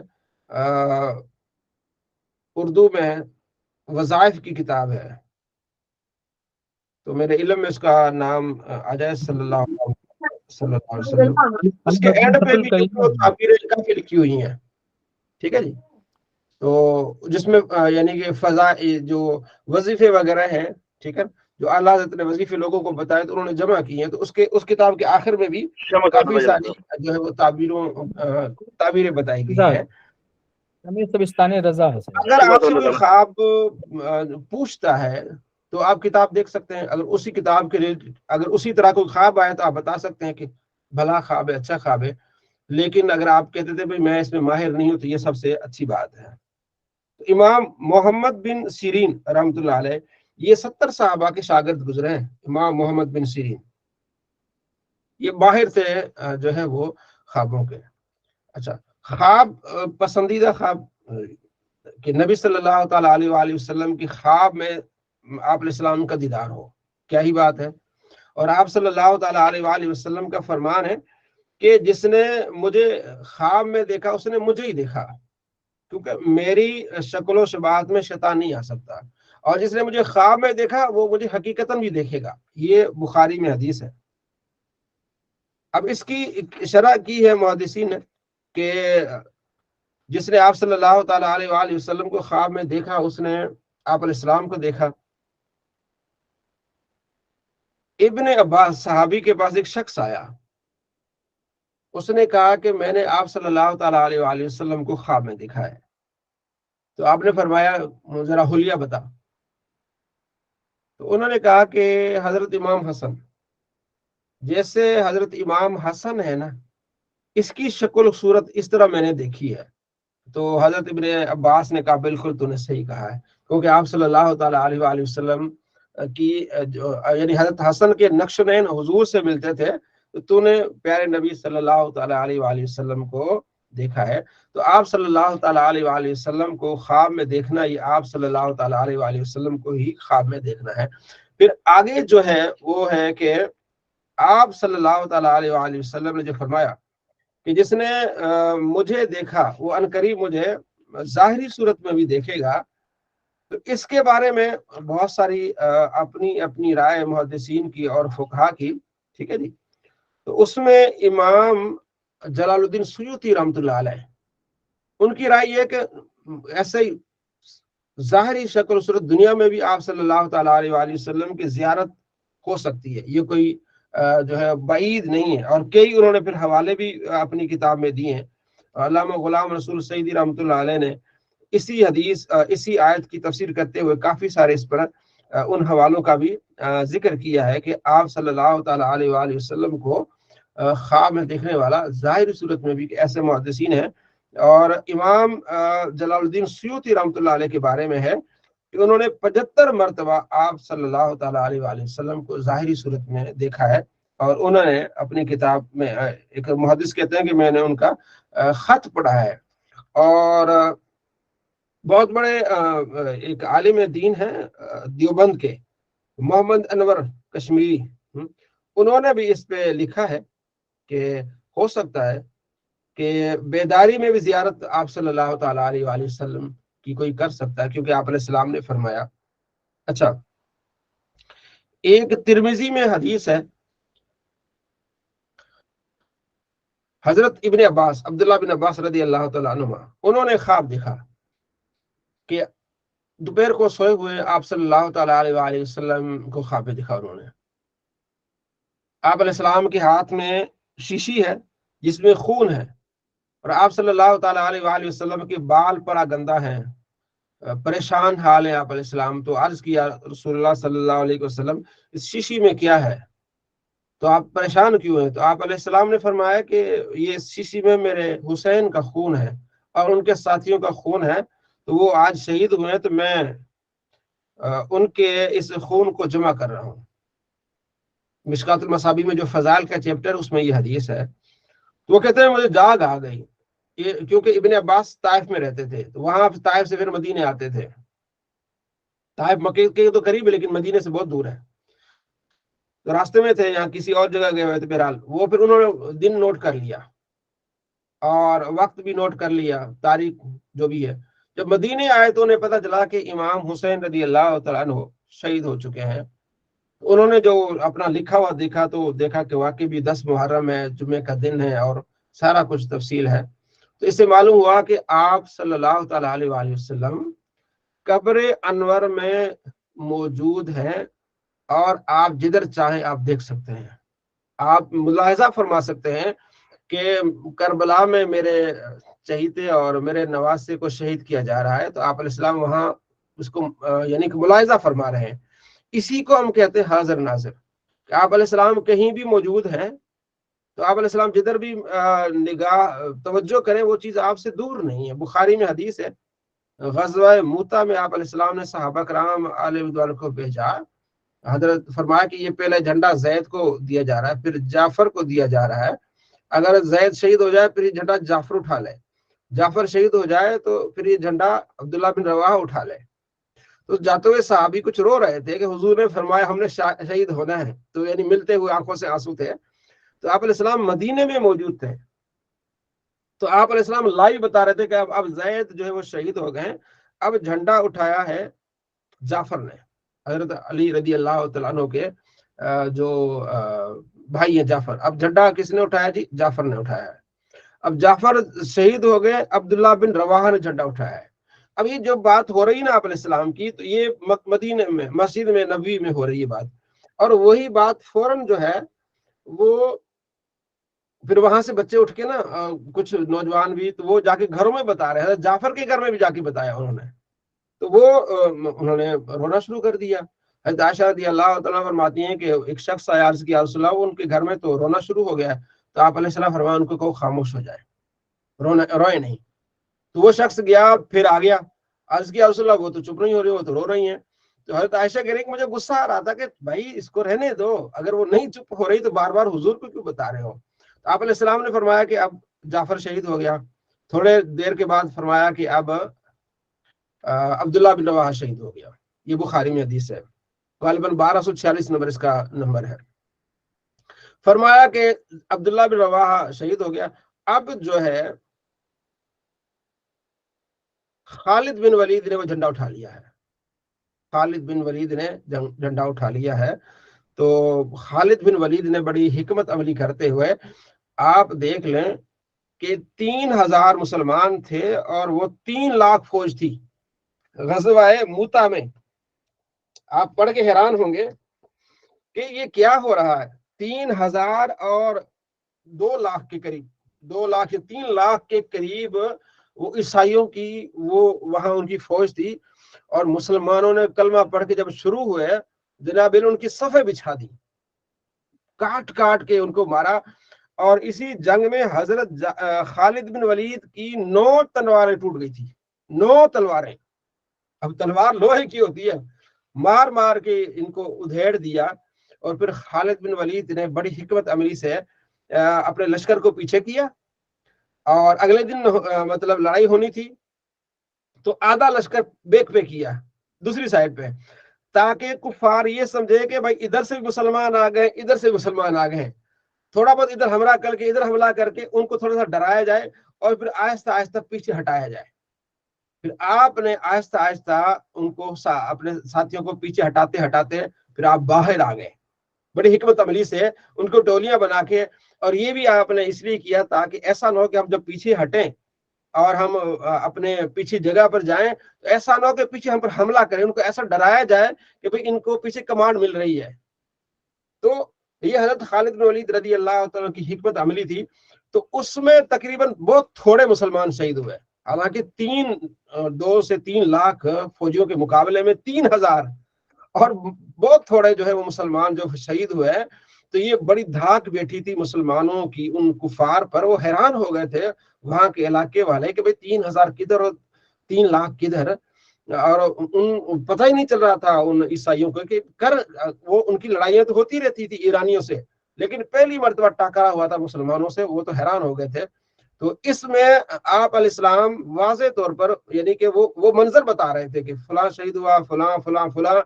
اردو میں وظائف کی کتاب ہے، تو میرے علم میں اس کا نام اجے صلی اللہ علیہ وسلم، اس کے اینڈ پہ بھی جو تعبیریں کافی لکھی ہوئی ہیں، ٹھیک ہے جی، تو جس میں یعنی کہ فضا جو وظیفے وغیرہ ہیں، ٹھیک ہے، جو اعلیٰ حضرت نے وظیفے لوگوں کو بتائے تو انہوں نے جمع کی ہیں، تو اس کتاب کے آخر میں بھی کافی ساری جو ہے وہ تعبیریں بتائی گئی ہیں۔ اگر آپ سے کوئی خواب پوچھتا ہے تو آپ کتاب دیکھ سکتے ہیں، اگر اسی کتاب کے اگر اسی طرح کوئی خواب آئے تو آپ بتا سکتے ہیں کہ بھلا خواب ہے، اچھا خواب ہے، لیکن اگر آپ کہتے تھے بھائی میں اس میں ماہر نہیں ہوں تو یہ سب سے اچھی بات ہے۔ امام محمد بن سیرین رحمۃ اللہ علیہ یہ 70 صحابہ کے شاگرد گزرے ہیں، امام محمد بن سیرین یہ ماہر تھے جو ہے وہ خوابوں کے۔ اچھا، خواب پسندیدہ خواب کہ نبی صلی اللہ تعالیٰ علیہ وآلہ وسلم کی خواب میں آپ علیہ السلام کا دیدار ہو، کیا ہی بات ہے۔ اور آپ صلی اللہ تعالیٰ علیہ وآلہ وسلم کا فرمان ہے کہ جس نے مجھے خواب میں دیکھا اس نے مجھے ہی دیکھا، کیونکہ میری شکل و شباہت میں شیطان نہیں آ سکتا، اور جس نے مجھے خواب میں دیکھا وہ مجھے حقیقتاً بھی دیکھے گا، یہ بخاری میں حدیث ہے۔ اب اس کی شرح کی ہے محدثین نے کہ جس نے آپ صلی اللہ تعالیٰ علیہ وآلہ وسلم کو خواب میں دیکھا اس نے آپ علیہ السلام کو دیکھا۔ ابن عباس صحابی کے پاس ایک شخص آیا، اس نے کہا کہ میں نے آپ صلی اللہ تعالیٰ علیہ وآلہ وسلم کو خواب میں دیکھا ہے، تو آپ نے فرمایا ذرا حلیہ بتا، تو انہوں نے کہا کہ حضرت امام حسن جیسے حضرت امام حسن ہے نا، اس کی شکل صورت اس طرح میں نے دیکھی ہے۔ تو حضرت ابن عباس نے کہا بالکل تو نے صحیح کہا ہے، کیونکہ آپ صلی اللہ تعالیٰ علیہ وآلہ وسلم کی یعنی حضرت حسن کے نقش نین حضور سے ملتے تھے، تو نے پیارے نبی صلی اللہ تعالیٰ علیہ وآلہ وسلم کو دیکھا ہے۔ تو آپ صلی اللہ تعالیٰ علیہ وآلہ وسلم کو خواب میں دیکھنا، یہ آپ صلی اللہ تعالیٰ علیہ وآلہ وسلم کو ہی خواب میں دیکھنا ہے۔ پھر آگے جو ہے وہ ہے کہ آپ صلی اللہ تعالیٰ علیہ وآلہ وسلم نے جو فرمایا کہ جس نے مجھے دیکھا وہ عنقریب مجھے ظاہری صورت میں بھی دیکھے گا۔ تو اس کے بارے میں بہت ساری اپنی اپنی رائے محدثین کی اور فقہا کی، ٹھیک ہے جی۔ تو اس میں امام جلال الدین سیوطی رحمۃ اللہ علیہ، ان کی رائے یہ کہ ایسے ہی ظاہری شکل و صورت دنیا میں بھی آپ صلی اللہ تعالیٰ علیہ وآلہ وسلم کی زیارت ہو سکتی ہے، یہ کوئی جو ہے بعید نہیں ہے۔ اور کئی انہوں نے پھر حوالے بھی اپنی کتاب میں دیے ہیں۔ علامہ غلام رسول سعیدی رحمۃ اللہ علیہ نے اسی حدیث اسی آیت کی تفسیر کرتے ہوئے کافی سارے اس پر ان حوالوں کا بھی ذکر کیا ہے کہ آپ صلی اللہ تعالیٰ علیہ وآلہ وسلم کو خواب میں دیکھنے والا ظاہری صورت میں بھی ایسے محدثین ہیں۔ اور امام جلال الدین سیوطی رحمۃ اللہ علیہ کے بارے میں ہے کہ انہوں نے 75 مرتبہ آپ صلی اللہ تعالیٰ علیہ وآلہ وسلم کو ظاہری صورت میں دیکھا ہے۔ اور انہوں نے اپنی کتاب میں ایک محدث کہتے ہیں کہ میں نے ان کا خط پڑھا ہے۔ اور بہت بڑے ایک عالم دین ہیں دیوبند کے، محمد انور کشمیری، انہوں نے بھی اس پہ لکھا ہے کہ ہو سکتا ہے کہ بیداری میں بھی زیارت آپ صلی اللہ تعالیٰ علیہ وآلہ وسلم کی کوئی کر سکتا ہے، کیونکہ آپ علیہ السلام نے فرمایا۔ اچھا، ایک ترمذی میں حدیث ہے، حضرت ابن عباس عبداللہ بن عباس رضی اللہ تعالیٰ عنہما، انہوں نے خواب دیکھا کہ دوپہر کو سوئے ہوئے آپ صلی اللہ تعالیٰ علیہ وآلہ وسلم کو خواب میں دیکھا انہوں نے۔ آپ علیہ السلام کے ہاتھ میں شیشی ہے جس میں خون ہے، اور آپ صلی اللہ تعالیٰ علیہ وآلہ وسلم کے بال پرا گندہ ہیں، پریشان حال ہے آپ علیہ السلام۔ تو عرض کیا رسول اللہ صلی اللہ علیہ وسلم اس شیشی میں کیا ہے، تو آپ پریشان کیوں ہیں؟ تو آپ علیہ السلام نے فرمایا کہ یہ شیشی میں میرے حسین کا خون ہے اور ان کے ساتھیوں کا خون ہے، تو وہ آج شہید ہوئے تو میں ان کے اس خون کو جمع کر رہا ہوں۔ مشکات المصابیح میں جو فضائل کا چیپٹر اس میں یہ حدیث ہے۔ تو وہ کہتے ہیں مجھے جاگ آ گئی، کیونکہ ابن عباس طائف میں رہتے تھے، تو وہاں طائف سے پھر مدینے آتے تھے۔ طائف مکے کے تو قریب ہے لیکن مدینے سے بہت دور ہے، تو راستے میں تھے یا کسی اور جگہ گئے ہوئے تھے بہرحال۔ وہ پھر انہوں نے دن نوٹ کر لیا اور وقت بھی نوٹ کر لیا، تاریخ جو بھی ہے۔ جب مدینے آئے تو انہیں پتہ چلا کہ امام حسین رضی اللہ تعالیٰ عنہ شہید ہو چکے ہیں۔ انہوں نے جو اپنا لکھا ہوا دیکھا تو دیکھا کہ واقعی بھی 10 محرم ہے، جمعے کا دن ہے اور سارا کچھ تفصیل ہے۔ تو اس سے معلوم ہوا کہ آپ صلی اللہ تعالیٰ علیہ وآلہ وسلم قبر انور میں موجود ہیں، اور آپ جدھر چاہیں آپ دیکھ سکتے ہیں۔ آپ ملاحظہ فرما سکتے ہیں کہ کربلا میں میرے چہیتے اور میرے نواسے کو شہید کیا جا رہا ہے، تو آپ علیہ السلام وہاں اس کو یعنی کہ ملاحظہ فرما رہے ہیں۔ اسی کو ہم کہتے ہیں حاضر ناظر، کہ آپ علیہ السلام کہیں بھی موجود ہیں تو آپ علیہ السلام جدھر بھی نگاہ توجہ کریں وہ چیز آپ سے دور نہیں ہے۔ بخاری میں حدیث ہے، غزوہ موتا میں آپ علیہ السلام نے صحابہ کرام علیہ رضوان کو بھیجا، حضرت فرمایا کہ یہ پہلے جھنڈا زید کو دیا جا رہا ہے، پھر جعفر کو دیا جا رہا ہے، اگر زید شہید ہو جائے پھر یہ جھنڈا جعفر اٹھا لے، جعفر شہید ہو جائے تو پھر یہ جھنڈا عبداللہ بن رواحہ اٹھا لے۔ تو جاتے ہوئے صحابی کچھ رو رہے تھے کہ حضور نے فرمایا ہم نے شہید ہونا ہے، تو یعنی ملتے ہوئے آنکھوں سے آنسو تھے۔ تو آپ علیہ السلام مدینے میں موجود تھے، تو آپ علیہ السلام لائیو بتا رہے تھے کہ اب زید جو ہے وہ شہید ہو گئے، اب جھنڈا اٹھایا ہے جعفر نے، حضرت علی رضی اللہ تعالیٰ عنہ کے جو بھائی ہیں جعفر۔ اب جھنڈا کس نے اٹھایا جی؟ جعفر نے اٹھایا ہے۔ اب جعفر شہید ہو گئے، عبداللہ بن رواحہ نے جھنڈا اٹھایا ہے۔ اب یہ جو بات ہو رہی نا آپ علیہ السلام کی، تو یہ مدینے میں مسجد میں نبوی میں ہو رہی ہے بات، اور وہی بات فوراً جو ہے وہ پھر وہاں سے بچے اٹھ کے نا کچھ نوجوان بھی، تو وہ جا کے گھروں میں بتا رہے ہیں، جعفر کے گھر میں بھی جا کے بتایا انہوں نے، تو وہ انہوں نے رونا شروع کر دیا۔ حضرت عائشہ رضی اللہ تعالیٰ فرماتی ہیں کہ ایک شخص آیا، عرض کیا رسول اللہ، ان کے گھر میں تو رونا شروع ہو گیا ہے، تو آپ علیہ السلام فرمایا ان کو کہو خاموش ہو جائے، روئے نہیں۔ تو وہ شخص گیا، پھر آ گیا، عرض کیا رسول اللہ وہ تو چپ نہیں ہو رہی، وہ تو رو رہی ہیں۔ تو حضرت عائشہ کہہ رہی کہ مجھے غصہ آ رہا تھا کہ بھائی اس کو رہنے دو، اگر وہ نہیں چپ ہو رہی تو بار بار حضور کو کیوں بتا رہے ہو؟ تو آپ علیہ السلام نے فرمایا کہ اب جعفر شہید ہو گیا۔ تھوڑے دیر کے بعد فرمایا کہ اب عبداللہ بن رواحہ شہید ہو گیا۔ یہ بخاری میں حدیث ہے، غالباً 1246 نمبر اس کا نمبر ہے۔ فرمایا کہ عبداللہ بن رواحہ شہید ہو گیا۔ اب جو ہے خالد بن ولید نے وہ جھنڈا اٹھا لیا ہے، خالد بن ولید نے جھنڈا اٹھا لیا ہے۔ تو خالد بن ولید نے بڑی حکمت عملی کرتے ہوئے، آپ دیکھ لیں کہ 3000 مسلمان تھے اور وہ 3 لاکھ فوج تھی غزوہ موتا میں۔ آپ پڑھ کے حیران ہوں گے کہ یہ کیا ہو رہا ہے، 3000 اور 2 لاکھ کے قریب، 2 لاکھ یا 3 لاکھ کے قریب وہ عیسائیوں کی وہ وہاں ان کی فوج تھی، اور مسلمانوں نے کلمہ پڑھ کے جب شروع ہوئے جناب ان کی صفیں بچھا دی، کاٹ کاٹ کے ان کو مارا۔ اور اسی جنگ میں حضرت خالد بن ولید کی 9 تلواریں ٹوٹ گئی تھی، 9 تلواریں۔ اب تلوار لوہے کی ہوتی ہے، مار مار کے ان کو ادھیڑ دیا۔ اور پھر خالد بن ولید نے بڑی حکمت عملی سے اپنے لشکر کو پیچھے کیا، اور اگلے دن مطلب لڑائی ہونی تھی تو آدھا لشکر بیک پہ کیا دوسری سائڈ پہ، تاکہ کفار یہ سمجھے کہ بھائی ادھر سے مسلمان آ گئے، ادھر سے مسلمان آ گئے، تھوڑا بہت ادھر حملہ کر کے ادھر حملہ کر کے ان کو تھوڑا سا ڈرایا جائے، اور پھر آہستہ آہستہ پیچھے ہٹایا جائے۔ پھر آپ نے آہستہ آہستہ ان کو اپنے ساتھیوں کو پیچھے ہٹاتے ہٹاتے پھر آپ باہر آ گئے بڑی حکمت عملی سے ان کو ٹولیاں بنا کے۔ اور یہ بھی آپ نے اس لیے کیا تاکہ ایسا نہ ہو کہ ہم جب پیچھے ہٹیں اور ہم اپنے پیچھے جگہ پر جائیں تو ایسا نہ ہو کہ پیچھے ہم پر حملہ کریں، ان کو ایسا ڈرایا جائے کہ بھئی ان کو پیچھے کمانڈ مل رہی ہے۔ تو یہ حضرت خالد بن ولید رضی اللہ تعالیٰ کی حکمت عملی تھی۔ تو اس میں تقریباً بہت تھوڑے مسلمان شہید ہوئے، حالانکہ 2 سے 3 لاکھ فوجیوں کے مقابلے میں 3000 اور بہت تھوڑے جو ہے وہ مسلمان جو شہید ہوئے۔ تو یہ بڑی دھاک بیٹھی تھی مسلمانوں کی ان کفار پر، وہ حیران ہو گئے تھے وہاں کے علاقے والے کہ بھئی 3000 کدھر اور 3 لاکھ کدھر، اور ان پتہ ہی نہیں چل رہا تھا ان عیسائیوں کو کہ وہ ان کی لڑائیاں تو ہوتی رہتی تھی ایرانیوں سے، لیکن پہلی مرتبہ ٹاکرا ہوا تھا مسلمانوں سے، وہ تو حیران ہو گئے تھے۔ تو اس میں آپ علیہ السلام واضح طور پر یعنی کہ وہ منظر بتا رہے تھے کہ فلاں شہید ہوا، فلاں فلاں فلاں۔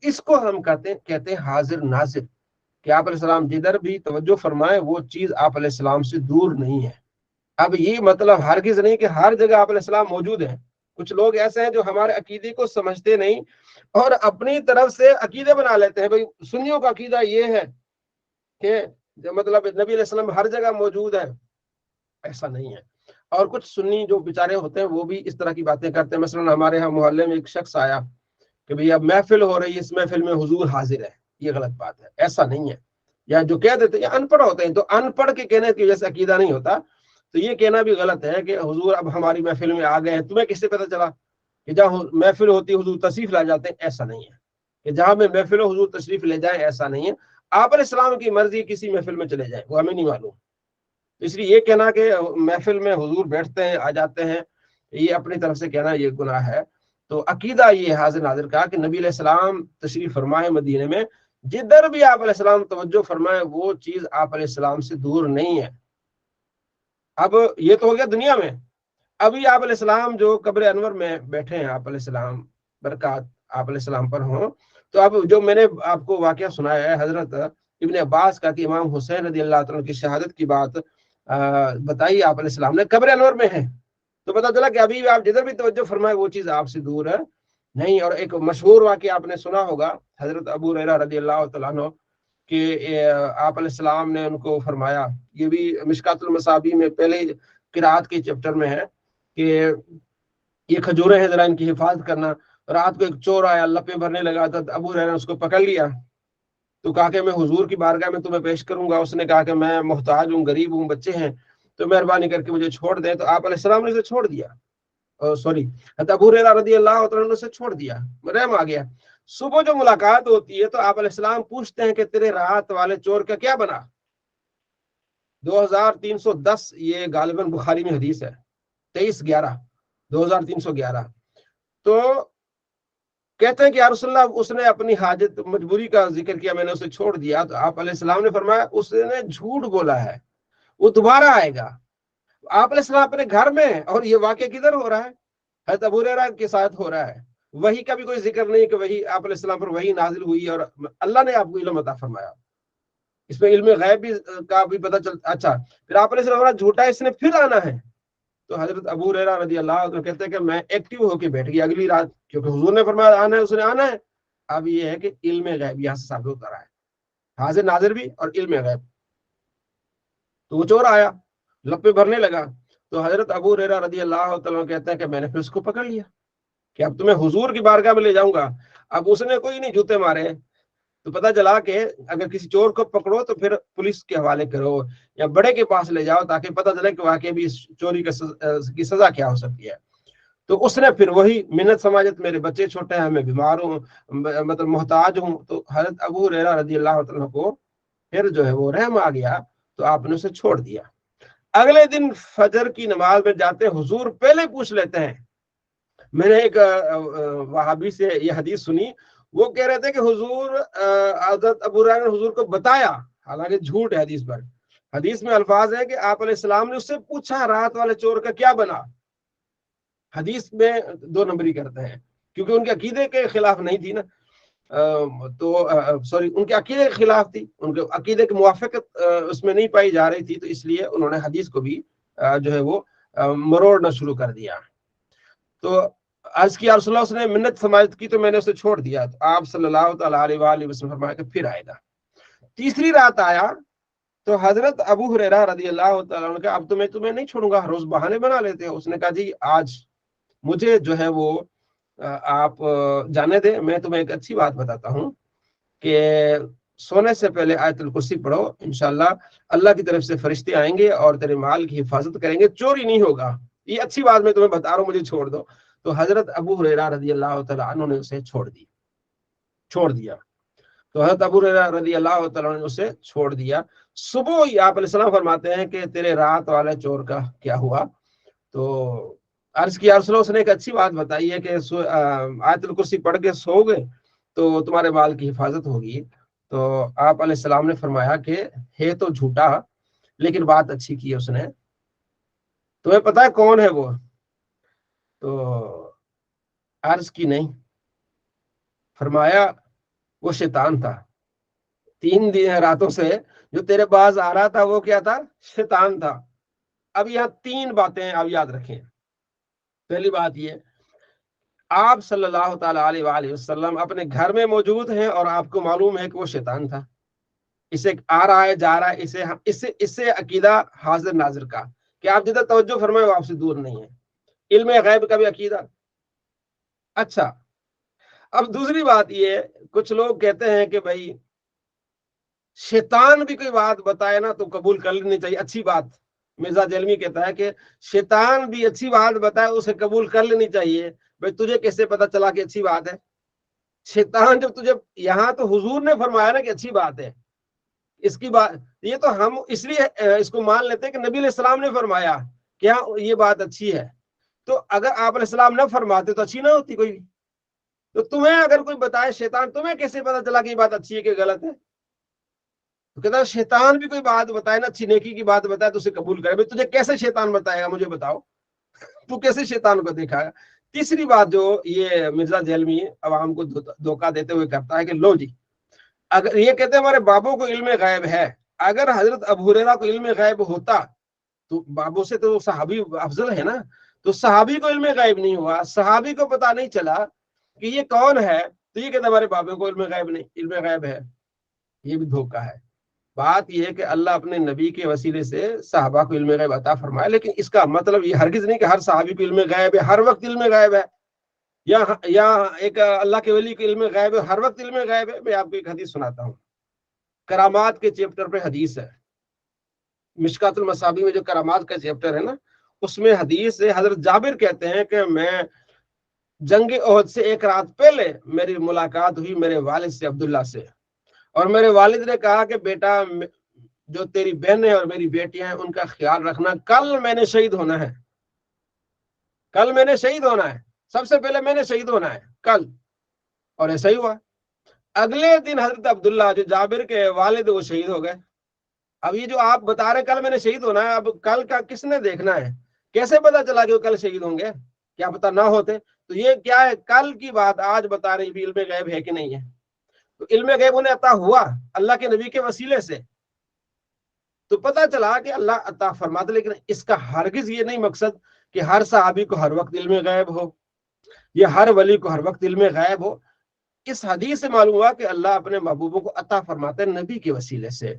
اس کو ہم کہتے ہیں حاضر ناظر، کہ آپ علیہ السلام جدھر بھی توجہ فرمائے وہ چیز آپ علیہ السلام سے دور نہیں ہے۔ اب یہ مطلب ہرگز نہیں کہ ہر جگہ آپ علیہ السلام موجود ہیں۔ کچھ لوگ ایسے ہیں جو ہمارے عقیدے کو سمجھتے نہیں اور اپنی طرف سے عقیدے بنا لیتے ہیں، بھئی سنیوں کا عقیدہ یہ ہے کہ مطلب نبی علیہ السلام ہر جگہ موجود ہے، ایسا نہیں ہے۔ اور کچھ سنی جو بیچارے ہوتے ہیں وہ بھی اس طرح کی باتیں کرتے ہیں۔ مثلا ہمارے ہاں محلے میں ایک شخص آیا کہ بھئی اب محفل ہو رہی ہے، اس محفل میں حضور حاضر ہے، یہ غلط بات ہے، ایسا نہیں ہے۔ یا جو کہہ دیتے ہیں ان پڑھ ہوتے ہیں، تو ان پڑھ کے کہنے کی وجہ سے عقیدہ نہیں ہوتا، تو یہ کہنا بھی غلط ہے کہ حضور اب ہماری محفل میں آ گئے ہیں، تمہیں کس سے پتہ چلا؟ کہ جہاں محفل ہوتی ہے حضور تشریف لا جاتے ہیں، ایسا نہیں ہے کہ جہاں میں محفل ہو حضور تشریف لے جائیں، ایسا نہیں ہے۔ آپ علیہ السلام کی مرضی کسی محفل میں چلے جائیں، وہ ہمیں نہیں معلوم۔ اس لیے یہ کہنا کہ محفل میں حضور بیٹھتے ہیں، آ جاتے ہیں، یہ اپنی طرف سے کہنا یہ گناہ ہے۔ تو عقیدہ یہ حاضر ناظر کا کہ نبی علیہ السلام تشریف فرمائے مدینے میں، جدھر بھی آپ علیہ السلام توجہ فرمائے وہ چیز آپ علیہ السلام سے دور نہیں ہے۔ اب یہ تو ہو گیا دنیا میں۔ ابھی آپ علیہ السلام جو قبر انور میں بیٹھے ہیں، آپ علیہ السلام برکات آپ علیہ السلام پر ہوں، تو اب جو میں نے آپ کو واقعہ سنایا ہے حضرت ابن عباس کا کہ امام حسین رضی اللہ عنہ کی شہادت کی بات بتائی آپ علیہ السلام نے، قبر انور میں ہے، تو پتہ چلا کہ ابھی آپ جدھر بھی توجہ فرمائے وہ چیز آپ سے دور ہے نہیں۔ اور ایک مشہور واقعہ آپ نے سنا ہوگا، حضرت ابو ہریرہ رضی اللہ تعالیٰ عنہ کہ آپ علیہ السلام نے ان کو فرمایا، یہ بھی مشکات المصابیح میں پہلے قرات کے چیپٹر میں ہے کہ یہ کھجوریں ہیں ذرا ان کی حفاظت کرنا۔ رات کو ایک چور آیا، لپیں بھرنے لگا تھا، ابو ہریرہ نے اس کو پکڑ لیا، تو کہا کہ میں حضور کی بارگاہ میں تمہیں پیش کروں گا۔ اس نے کہا کہ میں محتاج ہوں، غریب ہوں، بچے ہیں، تو مہربانی کر کے مجھے چھوڑ دیں۔ تو آپ علیہ السلام نے اسے چھوڑ دیا، ابو ہریرہ رضی اللہ عنہ سے چھوڑ دیا، رحم آ گیا۔ صبح جو ملاقات ہوتی ہے تو آپ علیہ السلام پوچھتے ہیں کہ تیرے رات والے چور کا کیا بنا؟ 2310 یہ غالباً بخاری میں حدیث ہے، 23/11/2311۔ تو کہتے ہیں کہ یا رسول اللہ اس نے اپنی حاجت مجبوری کا ذکر کیا، میں نے اسے چھوڑ دیا۔ تو آپ علیہ السلام نے فرمایا اس نے جھوٹ بولا ہے، وہ دوبارہ آئے گا۔ آپ علیہ السلام اپنے گھر میں، اور یہ واقعہ کدھر ہو رہا ہے؟ حضرت ابو ہریرہ کے ساتھ ہو رہا ہے۔ وہی کا بھی کوئی ذکر نہیں کہ وہی آپ علیہ السلام پر وہی نازل ہوئی اور اللہ نے آپ کو علم عطا فرمایا۔ اس میں علم غیب بھی کا بھی پتہ چلتا۔ اچھا، پھر آپ علیہ السلام جھوٹا اس نے پھر آنا ہے۔ تو حضرت ابو ہریرہ رضی اللہ عنہ کہتے ہیں کہ میں ایکٹیو ہو کے بیٹھ گیا اگلی رات، کیونکہ حضور نے فرمایا آنا ہے، اس نے آنا ہے۔ اب یہ ہے کہ علم غیب یہاں سے ثابت ہوتا رہا ہے، حاضر ناظر بھی اور علم غیب۔ تو وہ چور آیا، لپے بھرنے لگا، تو حضرت ابو ہریرہ رضی اللہ تعالیٰ کہتے ہیں کہ میں نے پھر اس کو پکڑ لیا کہ اب تمہیں حضور کی بارگاہ میں لے جاؤں گا۔ اب اس نے کوئی نہیں جوتے مارے، تو پتہ چلا کہ اگر کسی چور کو پکڑو تو پھر پولیس کے حوالے کرو یا بڑے کے پاس لے جاؤ، تاکہ پتہ چلے کہ واقعی بھی اس چوری کی سزا کیا ہو سکتی ہے۔ تو اس نے پھر وہی منت سماجت، میرے بچے چھوٹے ہیں، میں بیمار ہوں، مطلب محتاج ہوں۔ تو حضرت ابو ہریرہ رضی اللہ عنہ کو پھر جو ہے وہ رحم آ گیا، تو آپ نے اسے چھوڑ دیا۔ اگلے دن فجر کی نماز میں جاتے حضور پہلے پوچھ لیتے ہیں۔ میں نے ایک وہابی سے یہ حدیث سنی، وہ کہہ رہے تھے کہ حضور حضرت ابو ہریرہ نے حضور کو بتایا، حالانکہ جھوٹ ہے حدیث پر۔ حدیث میں الفاظ ہے کہ آپ علیہ السلام نے اس سے پوچھا رات والے چور کا کیا بنا۔ حدیث میں 2 نمبری کرتے ہیں، کیونکہ ان کے عقیدے کے خلاف نہیں تھی نا، تو سوری ان کے عقیدے کے خلاف تھی، ان کے عقیدے کی موافقت اس میں نہیں پائی جا رہی تھی، تو اس لیے انہوں نے حدیث کو بھی جو ہے وہ مروڑنا شروع کر دیا۔ تو عرض کیا رسول اللہ، اس نے منت سماجت کی تو میں نے اسے چھوڑ دیا۔ تو آپ صلی اللہ تعالیٰ علیہ وآلہ وسلم فرمایا کہ پھر آئے گا۔ تیسری رات آیا تو حضرت ابو ہریرہ رضی اللہ تعالیٰ عنہ کہا اب تو میں تمہیں نہیں چھوڑوں گا، ہر روز بہانے بنا لیتے ہو۔ اس نے کہا جی آج مجھے جو ہے وہ آپ جانے دیں، میں تمہیں ایک اچھی بات بتاتا ہوں کہ سونے سے پہلے آیت الکرسی پڑھو، انشاءاللہ اللہ کی طرف سے فرشتے آئیں گے اور تیرے مال کی حفاظت کریں گے، چوری نہیں ہوگا۔ یہ اچھی بات میں تمہیں بتا رہا ہوں، مجھے چھوڑ دو۔ تو حضرت ابو ہریرہ رضی اللہ تعالیٰ عنہ نے اسے چھوڑ دیا۔ تو حضرت ابو ہریرہ رضی اللہ تعالیٰ عنہ نے اسے چھوڑ دیا۔ صبح ہی آپ علیہ السلام فرماتے ہیں کہ تیرے رات والے چور کا کیا ہوا؟ تو عرض کیا رسول اللہ، اس نے ایک اچھی بات بتائی ہے کہ آیت الکرسی پڑھ کے سو گے تو تمہارے مال کی حفاظت ہوگی۔ تو آپ علیہ السلام نے فرمایا کہ ہے تو جھوٹا لیکن بات اچھی کی ہے اس نے، تمہیں پتا ہے کون ہے وہ؟ تو عرض کی نہیں، فرمایا وہ شیطان تھا، 3 راتوں سے جو تیرے پاس آ رہا تھا وہ کیا تھا؟ شیطان تھا۔ اب یہاں 3 باتیں آپ یاد رکھیں۔ پہلی بات یہ، آپ صلی اللہ تعالیٰ علیہ وآلہ وسلم اپنے گھر میں موجود ہیں اور آپ کو معلوم ہے کہ وہ شیطان تھا، اسے آ رہا ہے جا رہا ہے، اس سے عقیدہ حاضر ناظر کا کہ آپ جدھر توجہ فرمائے وہ آپ سے دور نہیں ہے، علم غیب کا بھی عقیدہ۔ اچھا، اب دوسری بات یہ، کچھ لوگ کہتے ہیں کہ بھائی شیطان بھی کوئی بات بتائے نا تو قبول کر لینی چاہیے، اچھی بات۔ مرزا جیلمی کہتا ہے کہ شیطان بھی اچھی بات بتائے اسے قبول کر لینی چاہیے۔ بھائی تجھے کیسے پتا چلا کہ اچھی بات ہے؟ شیطان جب تجھے، یہاں تو حضور نے فرمایا نا کہ اچھی بات ہے، اس کی بات، یہ تو ہم اس لیے اس کو مان لیتے ہیں کہ نبی علیہ السلام نے فرمایا کہ ہاں یہ بات اچھی ہے۔ تو اگر آپ علیہ السلام نہ فرماتے تو اچھی نہ ہوتی کوئی۔ تو تمہیں اگر کوئی بتائے شیطان، تمہیں کیسے پتا چلا کہ یہ بات اچھی ہے کہ غلط ہے؟ تو کہتا ہے شیطان بھی کوئی بات بتائے نا، اچھی نیکی کی بات بتائے تو اسے قبول کرے۔ بھائی تجھے کیسے شیطان بتائے گا، مجھے بتاؤ، تو کیسے شیطان کو دیکھا گا؟ تیسری بات جو یہ مرزا جیلمی عوام کو دھوکہ دیتے ہوئے کرتا ہے کہ لو جی، اگر یہ کہتے ہیں ہمارے بابوں کو علم غیب ہے، اگر حضرت ابو ہریرہ کو علم غیب ہوتا تو بابوں سے تو صحابی افضل ہے نا، تو صحابی کو علم غیب نہیں ہوا، صحابی کو پتا نہیں چلا کہ یہ کون ہے، تو یہ کہتے ہمارے بابوں کو علم غیب نہیں، علم غیب ہے۔ یہ بھی دھوکہ ہے۔ بات یہ ہے کہ اللہ اپنے نبی کے وسیلے سے صحابہ کو علم غیب عطا فرمائے، لیکن اس کا مطلب یہ ہرگز نہیں کہ ہر صحابی کو علم غیب ہے، ہر وقت علم غیب ہے، یا ایک اللہ کے ولی کو علم غیب ہے، ہر وقت علم غیب ہے۔ میں آپ کو ایک حدیث سناتا ہوں، کرامات کے چیپٹر پہ حدیث ہے، مشکات المصابیح میں جو کرامات کا چیپٹر ہے نا، اس میں حدیث ہے، حضرت جابر کہتے ہیں کہ میں جنگ احد سے ایک رات پہلے میری ملاقات ہوئی میرے والد سے عبداللہ سے، اور میرے والد نے کہا کہ بیٹا جو تیری بہنیں اور میری بیٹیاں ہیں ان کا خیال رکھنا، کل میں نے شہید ہونا ہے، کل میں نے شہید ہونا ہے، سب سے پہلے میں نے شہید ہونا ہے کل۔ اور ایسا ہی ہوا، اگلے دن حضرت عبداللہ جو جابر کے والد وہ شہید ہو گئے۔ اب یہ جو آپ بتا رہے کل میں نے شہید ہونا ہے، اب کل کا کس نے دیکھنا ہے؟ کیسے پتا چلا کہ وہ کل شہید ہوں گے؟ کیا پتا نہ ہوتے؟ تو یہ کیا ہے، کل کی بات آج بتا رہی بھی علم غیب ہے کہ نہیں ہے؟ تو علم غیب انہیں عطا ہوا اللہ کے نبی کے وسیلے سے، تو پتا چلا کہ اللہ عطا فرماتے، لیکن اس کا ہرگز یہ نہیں مقصد کہ ہر صحابی کو ہر وقت علم غیب ہو یا ہر ولی کو ہر وقت علم غیب ہو۔ اس حدیث سے معلوم ہوا کہ اللہ اپنے محبوبوں کو عطا فرماتے ہیں نبی کے وسیلے سے۔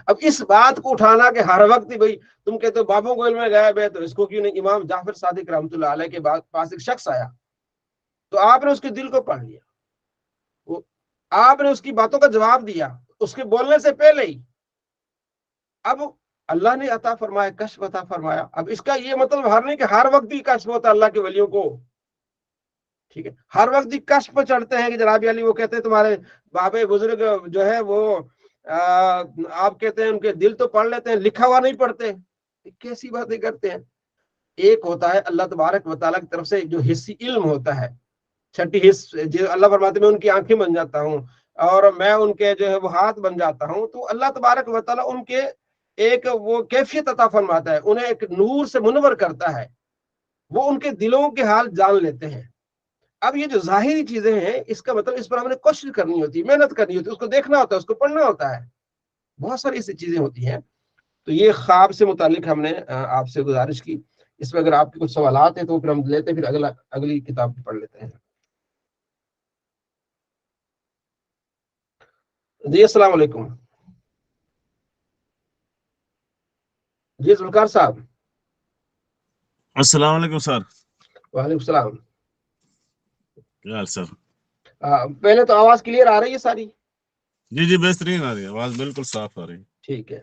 اب اس بات کو اٹھانا کہ ہر وقت ہی بھائی تم کہتے ہو بابوں کو علم غیب ہے تو اس کو کیوں نہیں؟ امام جعفر صادق رحمۃ اللہ علیہ کے پاس ایک شخص آیا، تو آپ نے اس کے دل کو پڑھ لیا، آپ نے اس کی باتوں کا جواب دیا اس کے بولنے سے پہلے ہی۔ اب اللہ نے عطا فرمایا، کشف عطا فرمایا۔ اب اس کا یہ مطلب ہر نہیں کہ ہر وقت ہی کشف ہوتا اللہ کے ولیوں کو، ٹھیک ہے؟ ہر وقت ہی کشف چڑھتے ہیں کہ جناب علی وہ کہتے ہیں تمہارے بابے بزرگ جو ہے وہ آپ کہتے ہیں ان کے دل تو پڑھ لیتے ہیں، لکھا ہوا نہیں پڑھتے، کیسی باتیں کرتے ہیں؟ ایک ہوتا ہے اللہ تبارک و تعالیٰ کی طرف سے جو حصی علم ہوتا ہے، چھٹی حص جو اللہ فرماتے میں ان کی آنکھیں بن جاتا ہوں اور میں ان کے جو ہے وہ ہاتھ بن جاتا ہوں، تو اللہ تبارک و تعالیٰ ان کے ایک وہ کیفیت عطا فرماتا ہے، انہیں ایک نور سے منور کرتا ہے، وہ ان کے دلوں کے حال جان لیتے ہیں۔ اب یہ جو ظاہری چیزیں ہیں اس کا مطلب اس پر ہم نے کوشش کرنی ہوتی ہے، محنت کرنی ہوتی ہے، اس کو دیکھنا ہوتا ہے، اس کو پڑھنا ہوتا ہے، بہت ساری ایسی چیزیں ہوتی ہیں۔ تو یہ خواب سے متعلق ہم نے آپ سے گزارش کی، اس میں اگر آپ کے کچھ سوالات ہیں تو پھر ہم لیتے ہیں، پھر اگلی کتاب پڑھ لیتے ہیں۔ جی السلام علیکم، جی ذوالفقار صاحب۔
السلام علیکم سر۔
وعلیکم السلام۔
کیا حال سر؟
پہلے تو آواز کلیئر آ رہی ہے ساری؟
جی جی بہترین آ رہی ہے، آواز بالکل صاف آ رہی ہے۔
ٹھیک ہے،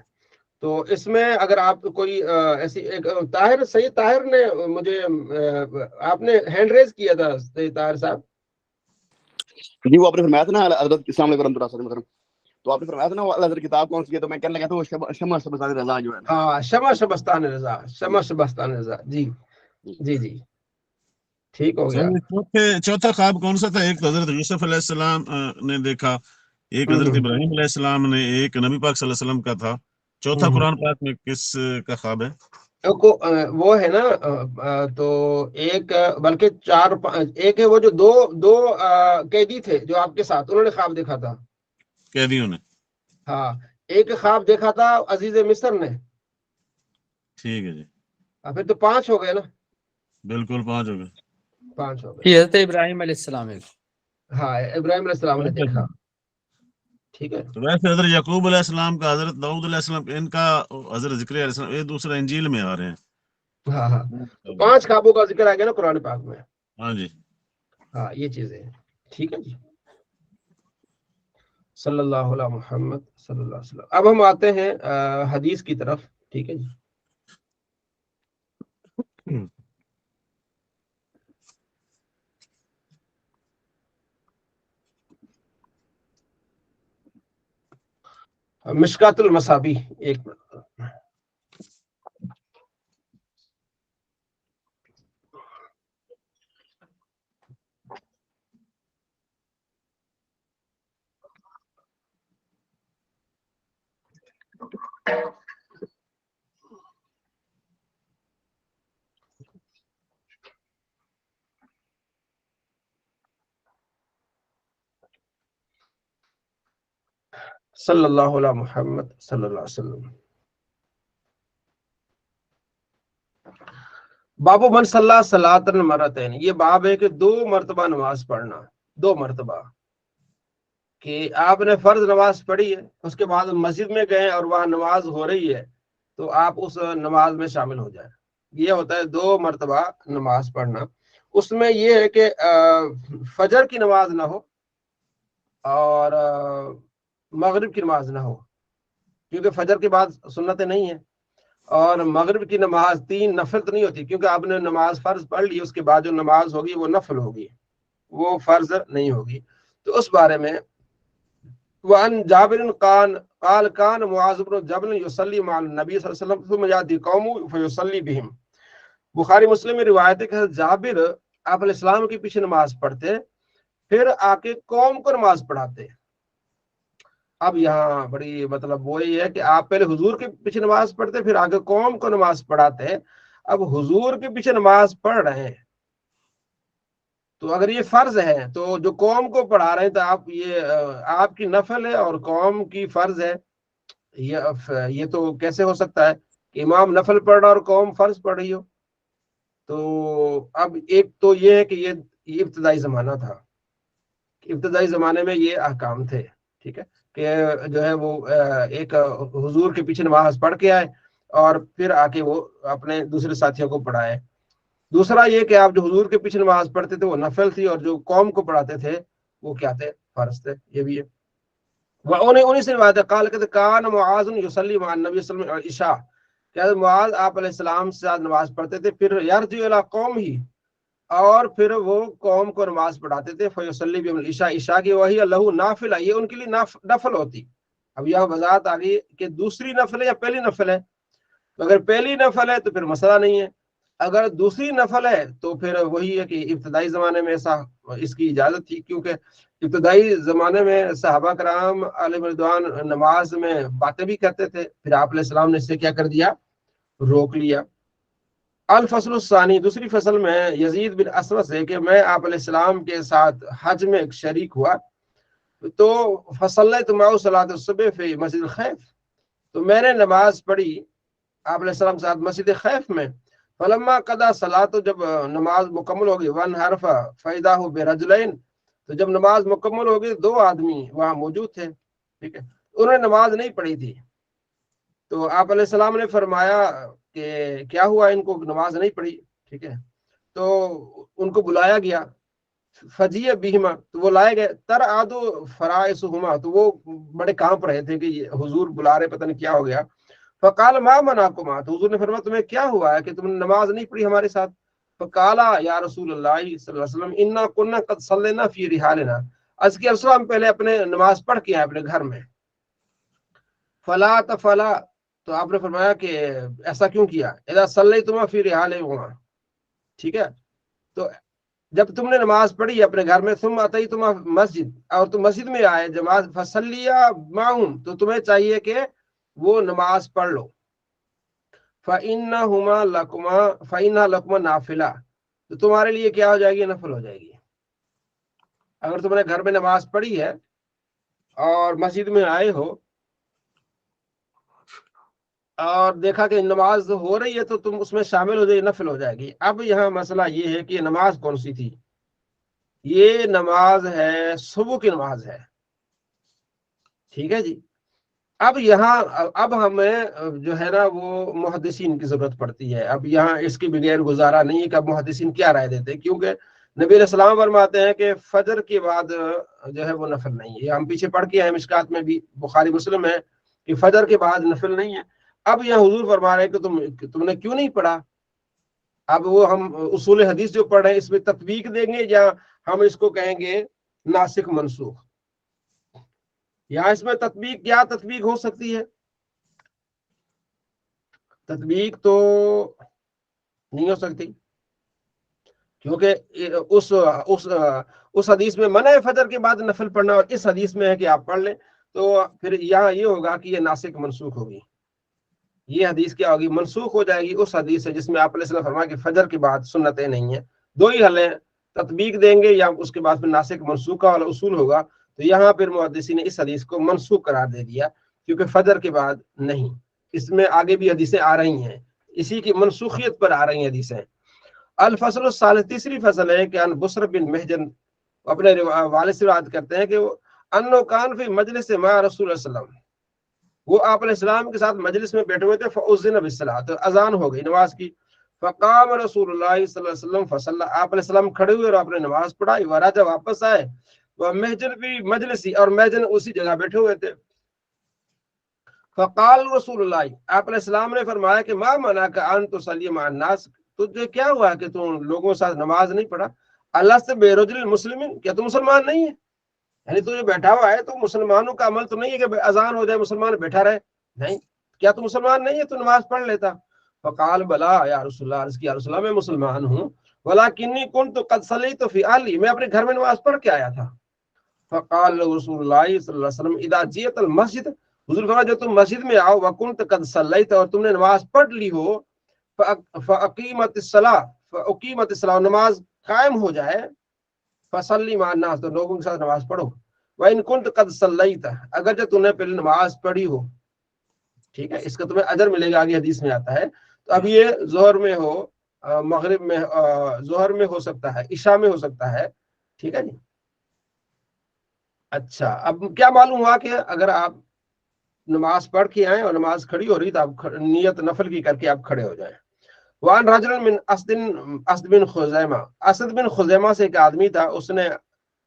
تو اس میں اگر آپ کوئی ایسی ایک طاہر سید طاہر نے مجھے آپ نے ہینڈ ریز کیا تھا سید طاہر صاحب؟
جی وہ آپ نے فرمایا تھا نا حضرت السلام علیکم ورحمۃ اللہ وبرکاتہ، تو آپ نے فرمایا تھا نا حضرت کتاب کون سی ہے، تو میں کہنے لگا تھا وہ شمع شبستان رضا جو ہے نا۔
ہاں شمع شبستان رضا، شمع شبستان رضا، جی جی جی ٹھیک ہو گیا۔
چوتھا خواب کون سا تھا؟ ایک تو حضرت یوسف علیہ السلام نے دیکھا، ایک حضرت ابراہیم علیہ السلام نے، ایک نبی پاک صلی اللہ علیہ وسلم کا تھا۔ چوتھا قرآن پاک میں کس کا خواب ہے؟
وہ ہے نا تو ایک بلکہ ایک ہے وہ جو دو قیدی تھے جو آپ کے ساتھ، انہوں نے خواب دیکھا تھا،
قیدیوں نے؟
ہاں ایک خواب دیکھا تھا عزیز مصر نے۔
ٹھیک ہے جی،
پھر تو 5 ہو گئے نا؟
بالکل 5 ہو گئے،
5 ہو گئے۔
یہ حضرت ابراہیم علیہ السلام ہے۔
ہاں ابراہیم علیہ السلام نے دیکھا، ٹھیک ہے۔
تو ویسے حضرت یعقوب علیہ السلام کا، حضرت داؤد علیہ السلام ان کا، حضرت ذکر علیہ السلام، یہ دوسرا انجیل میں آ رہے ہیں۔
ہاں ہاں تو 5 خوابوں کا ذکر آ گیا نا قرآن پاک میں۔
ہاں جی،
ہاں یہ چیزیں ٹھیک ہے جی۔ صلی اللہ علیہ محمد صلی اللہ علیہ وسلم۔ اب ہم آتے ہیں حدیث کی طرف، ٹھیک ہے جی۔ مشکات المصابیح، ایک منٹ۔ صلی اللہ علیہ محمد صلی اللہ علیہ وسلم۔ باب من صلی صلاۃ مرتین، یہ باب ہے کہ 2 مرتبہ نماز پڑھنا، 2 مرتبہ، کہ آپ نے فرض نماز پڑھی ہے، اس کے بعد مسجد میں گئے اور وہاں نماز ہو رہی ہے تو آپ اس نماز میں شامل ہو جائیں۔ یہ ہوتا ہے 2 مرتبہ نماز پڑھنا۔ اس میں یہ ہے کہ فجر کی نماز نہ ہو اور مغرب کی نماز نہ ہو، کیونکہ فجر کے بعد سنتیں نہیں ہیں، اور مغرب کی نماز 3 نفل تو نہیں ہوتی، کیونکہ آپ نے نماز فرض پڑھ لی، اس کے بعد جو نماز ہوگی وہ نفل ہوگی، وہ فرض نہیں ہوگی۔ تو اس بارے میں وَأَنْ جابر قال كان معاذ بن جبل يصلي مع النبي صلی اللہ علیہ وسلم ثم يأتي قوم فيصلي بهم۔ بخاری مسلم میں روایت ہے کہ حضرت جابر آپ علیہ السلام کے پیچھے نماز پڑھتے، پھر آ کے قوم کو نماز پڑھاتے۔ اب یہاں بڑی مطلب وہی ہے کہ آپ پہلے حضور کے پیچھے نماز پڑھتے، پھر آگے قوم کو نماز پڑھاتے۔ اب حضور کے پیچھے نماز پڑھ رہے ہیں تو اگر یہ فرض ہے تو جو قوم کو پڑھا رہے ہیں تو آپ کی نفل ہے اور قوم کی فرض ہے۔ یہ تو کیسے ہو سکتا ہے کہ امام نفل پڑھ رہا اور قوم فرض پڑھ رہی ہو؟ تو اب ایک تو یہ ہے کہ یہ ابتدائی زمانہ تھا، ابتدائی زمانے میں یہ احکام تھے، ٹھیک ہے، کہ جو ہے وہ ایک حضور کے پیچھے نماز پڑھ کے آئے اور پھر آ کے وہ اپنے دوسرے ساتھیوں کو پڑھائے۔ دوسرا یہ کہ آپ جو حضور کے پیچھے نماز پڑھتے تھے وہ نفل تھی، اور جو قوم کو پڑھاتے تھے وہ کیا تھے؟ فرض تھے۔ یہ بھی ہے۔ انہیں سے بات ہے قال کہتے کان معاذ یصلی مع النبی صلی اللہ علیہ وسلم عشاء، کہ معاذ آپ علیہ السلام سے ساتھ نماز پڑھتے تھے، پھر یرجع الی قوم ہی، اور پھر وہ قوم کو نماز پڑھاتے تھے، فیصلی بهم العشاء، عشاء کی وہی لہو نافلہ، یہ ان کے لیے نفل ہوتی۔ اب یہاں وضاحت آ گئی کہ دوسری نفل ہے یا پہلی نفل ہے۔ اگر پہلی نفل ہے تو پھر مسئلہ نہیں ہے، اگر دوسری نفل ہے تو پھر وہی ہے کہ ابتدائی زمانے میں ایسا اس کی اجازت تھی، کیونکہ ابتدائی زمانے میں صحابہ کرام علیہ رضوان نماز میں باتیں بھی کرتے تھے، پھر آپ علیہ السلام نے اسے کیا کر دیا؟ روک لیا۔ الفصل الثانی، دوسری فصل میں یزید بن اسود سے کہ میں آپ علیہ السلام کے ساتھ حج میں شریک ہوا تو فصلیت معه صلاۃ الصبح فی مسجد الخیف، تو میں نے نماز پڑھی آپ علیہ السلام کے ساتھ مسجد خیف میں۔ فلما قضا صلاۃ، جب نماز مکمل ہوگی، وانحرف فاذا هو برجلین، تو جب نماز مکمل ہوگی دو آدمی وہاں موجود تھے، ٹھیک ہے، انہوں نے نماز نہیں پڑھی تھی۔ تو آپ علیہ السلام نے فرمایا کہ کیا ہوا، ان کو نماز نہیں پڑھی، ٹھیک ہے، تو ان کو بلایا گیا، فجیع بہما، تو وہ لائے گئے، ترعدو فرائسہما، تو وہ بڑے کانپ رہے تھے کہ حضور بلا رہے، پتہ نہیں کیا ہو گیا۔ فقال ما منعکما، تو حضور نے فرمایا تمہیں کیا ہوا ہے کہ تم نے نماز نہیں پڑھی ہمارے ساتھ؟ فقالا یا رسول اللہ صلی اللہ علیہ وسلم انا كنا قد صلینا فی رحالنا، از کہ ہم پہلے اپنے نماز پڑھ کے آئے اپنے گھر میں۔ فلا تفلا، تو آپ نے فرمایا کہ ایسا کیوں کیا؟ اذا صلیتما فی رحالکما، ٹھیک ہے، تو جب تم نے نماز پڑھی اپنے گھر میں، ثم اتیتما مسجد، اور تم مسجد میں آئے جماعت، فصلیا معهم، تو تمہیں چاہیے کہ وہ نماز پڑھ لو۔ فإنها لكما نافلہ، تو تمہارے لیے کیا ہو جائے گی؟ نفل ہو جائے گی۔ اگر تم نے گھر میں نماز پڑھی ہے اور مسجد میں آئے ہو اور دیکھا کہ نماز ہو رہی ہے تو تم اس میں شامل ہو جائے، نفل ہو جائے گی۔ اب یہاں مسئلہ یہ ہے کہ یہ نماز کون سی تھی؟ یہ نماز ہے صبح کی نماز ہے، ٹھیک ہے جی۔ اب ہمیں جو ہے نا وہ محدثین کی ضرورت پڑتی ہے۔ اب یہاں اس کے بغیر گزارا نہیں ہے کہ اب محدثین کیا رائے دیتے ہیں، کیونکہ نبی علیہ السلام فرماتے ہیں کہ فجر کے بعد جو ہے وہ نفل نہیں ہے۔ ہم پیچھے پڑھ کے ہیں مشکات میں بھی، بخاری مسلم ہے کہ فجر کے بعد نفل نہیں ہے۔ اب یہاں حضور فرما رہے ہیں کہ تم نے کیوں نہیں پڑھا؟ اب وہ ہم اصول حدیث جو پڑھ رہے ہیں اس میں تطبیق دیں گے یا ہم اس کو کہیں گے ناسخ منسوخ؟ یہاں اس میں تطبیق کیا تطبیق ہو سکتی ہے؟ تطبیق تو نہیں ہو سکتی، کیونکہ اس حدیث میں منع ہے فجر کے بعد نفل پڑھنا، اور اس حدیث میں ہے کہ آپ پڑھ لیں، تو پھر یہاں یہ ہوگا کہ یہ ناسخ منسوخ ہوگی۔ یہ حدیث کیا ہوگی؟ منسوخ ہو جائے گی اس حدیث سے جس میں آپ علیہ السلام فرمایا کہ فجر کے بعد سنتیں نہیں ہیں۔ دو ہی حل ہیں، تطبیق دیں گے یا اس کے بعد پھر ناسخ منسوخ والا اصول ہوگا۔ تو یہاں پھر محدثین نے اس حدیث کو منسوخ قرار دے دیا، کیونکہ فجر کے بعد نہیں۔ اس میں آگے بھی حدیثیں آ رہی ہیں، اسی کی منسوخیت پر آ رہی ہیں حدیثیں۔ الفصل الثالث، تیسری فصل ہے کہ ان بصر بن محجن اپنے والد سے روایت کرتے ہیں کہ وہ انه کان فی مجلس مع رسول اللہ صلی اللہ علیہ وسلم، وہ آپ علیہ السلام کے ساتھ مجلس میں بیٹھے ہوئے تھے، فاذن بالصلاۃ، اذان ہو گئی نماز کی، فقام رسول اللہ صلی اللہ علیہ وسلم فصلى، آپ علیہ السلام کھڑے ہوئے اور آپ نے نماز پڑھائی، ورجع واپس آئے، وہ محجن بھی مجلسی، اور محجن اسی جگہ بیٹھے ہوئے تھے۔ فقال رسول اللہ، آپ علیہ السلام نے فرمایا کہ ما منعک ان تصلی مع الناس، تجھے کیا ہوا کہ تم لوگوں کے ساتھ نماز نہیں پڑھا؟ اللہ سے بیرجل مسلم، کیا تو مسلمان نہیں ہے؟ یعنی تو جو بیٹھا ہوا ہے تو مسلمانوں کا عمل تو نہیں ہے کہ اذان ہو جائے مسلمان بیٹھا رہے، نہیں، کیا تو مسلمان نہیں ہے تو نماز پڑھ لیتا؟ فقال بلا یا رسول اللہ، عرض کیا رسول اللہ میں مسلمان ہوں، ولکنی کنت قد صلیت فی اہلی، میں اپنے گھر میں نماز پڑھ کے آیا تھا۔ فقال رسول اللہ صلی اللہ علیہ وسلم اذا جئت المسجد، حضور فرمایا جب تم مسجد میں آؤ وکنت قد صلیت، اور تم نے نماز پڑھ لی ہو، فاقیمت الصلاۃ، فاقیمت الصلاۃ، نماز قائم ہو جائے، فصلی مع الناس، تو لوگوں کے ساتھ نماز پڑھو، وَإِن كُنْتَ قَدْ صَلَّيْتَ، اگر جو تم نے پہلے نماز پڑھی ہو، ٹھیک ہے، اس کا تمہیں اجر ملے گا، آگے حدیث میں آتا ہے۔ تو اب یہ ظہر میں ہو، مغرب میں، ظہر میں ہو سکتا ہے، عشاء میں ہو سکتا ہے، ٹھیک ہے جی۔ اچھا، اب کیا معلوم ہوا کہ اگر آپ نماز پڑھ کے آئیں اور نماز کھڑی ہو رہی تو آپ نیت نفل کی کر کے آپ کھڑے ہو جائیں۔ وان رجل من اسد بن خزیمہ، اسد بن خزیمہ سے ایک آدمی تھا، اس نے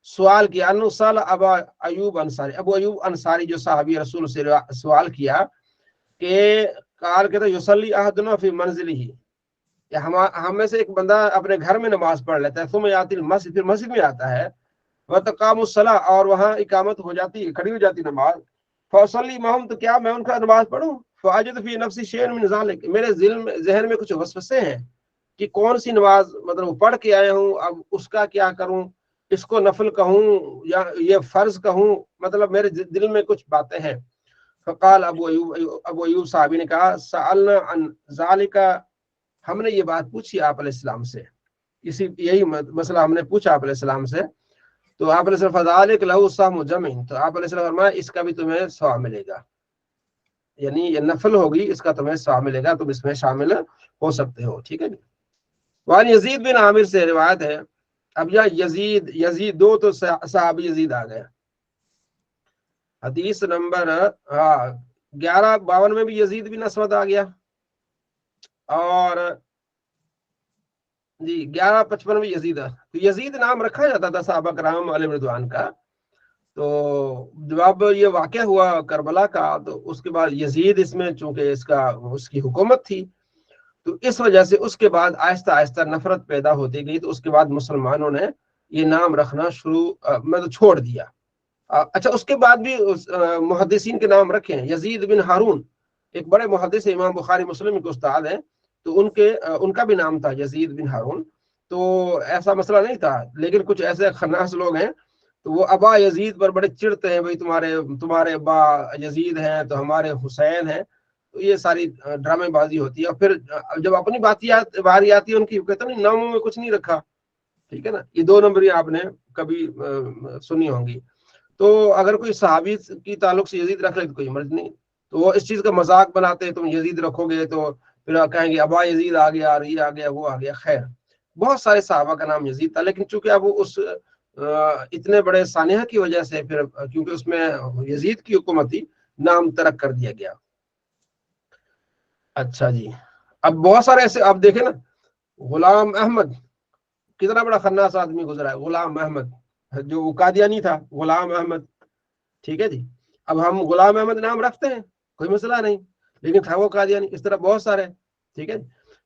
سوال کیا، انو سال ابا ایوب انصاری، ابو ایوب انصاری جو صحابی رسول سے سوال کیا کہ قال کہتا یصلی احدنا فی منزلہ، ہم میں سے ایک بندہ اپنے گھر میں نماز پڑھ لیتا ہے، ثم یاتی المسجد، پھر مسجد میں آتا ہے، وتقام الصلاۃ، اور وہاں اقامت ہو جاتی ہے، کھڑی ہو جاتی نماز، فصلی معہم، تو کیا میں ان کا نماز پڑھوں؟ فاجد فی نفسی شیء من ذلک، میرے ذہن میں کچھ وسوسے ہیں کہ کون سی نماز مطلب پڑھ کے آیا ہوں، اب اس کا کیا کروں، اس کو نفل کہوں یا یہ فرض کہوں، مطلب میرے دل میں کچھ باتیں ہیں۔ فقال ابو ایوب صحابی نے کہا سألنا عن ذالک، ہم نے یہ بات پوچھی آپ علیہ السلام سے، یہی مسئلہ ہم نے پوچھا آپ علیہ السلام سے، تو آپ علیہ السلام فذالک لہ صوم جمع، تو آپ علیہ السلام فرمایا اس کا بھی تمہیں ثواب ملے گا، یعنی یہ نفل ہوگی، اس کا تمہیں ثواب ملے گا، تم اس میں شامل ہو سکتے ہو، ٹھیک ہے جی۔ وعن یزید بن عامر سے روایت ہے، اب یہ یزید دو تو صحابی یزید آ گئے، حدیث نمبر 1152 میں بھی یزید بن اسود آ گیا، اور جی 1155 میں یزید، تو یزید نام رکھا جاتا تھا صحابہ کرام علیہ رضوان کا، تو جب یہ واقعہ ہوا کربلا کا تو اس کے بعد یزید اس میں چونکہ اس کی حکومت تھی، تو اس وجہ سے اس کے بعد آہستہ آہستہ نفرت پیدا ہوتی گئی، تو اس کے بعد مسلمانوں نے یہ نام رکھنا مطلب چھوڑ دیا۔ اچھا، اس کے بعد بھی محدثین کے نام رکھے ہیں، یزید بن ہارون ایک بڑے محدث امام بخاری مسلم کے استاد ہیں، تو ان کا بھی نام تھا یزید بن ہارون، تو ایسا مسئلہ نہیں تھا، لیکن کچھ ایسے خناس لوگ ہیں تو وہ ابا یزید پر بڑے چڑتے ہیں، بھائی تمہارے ابا یزید ہیں تو ہمارے حسین ہیں، تو یہ ساری ڈرامے بازی ہوتی ہے، اور پھر جب اپنی باری آتی ہے ان کی، کہتے ہیں ناموں میں کچھ نہیں رکھا، ٹھیک ہے نا، یہ 2 نمبری آپ نے کبھی سنی ہوں گی، تو اگر کوئی صحابی کی تعلق سے یزید رکھ لے تو کوئی مرض نہیں، تو وہ اس چیز کا مذاق بناتے ہیں، تم یزید رکھو گے تو پھر کہیں گے ابا یزید آ گیا، یہ آ گیا، وہ آ گیا، خیر بہت سارے صحابہ کا نام یزید تھا، لیکن چونکہ اب اس اتنے بڑے سانحہ کی وجہ سے پھر کیونکہ اس میں یزید کی حکومت تھی، نام ترک کر دیا گیا۔ اچھا جی، اب بہت سارے ایسے آپ دیکھیں نا، غلام احمد کتنا بڑا خناس آدمی گزرا ہے، غلام احمد جو وہ قادیانی تھا، غلام احمد، ٹھیک ہے جی، اب ہم غلام احمد نام رکھتے ہیں کوئی مسئلہ نہیں، لیکن تھا وہ قادیانی، اس طرح بہت سارے، ٹھیک ہے،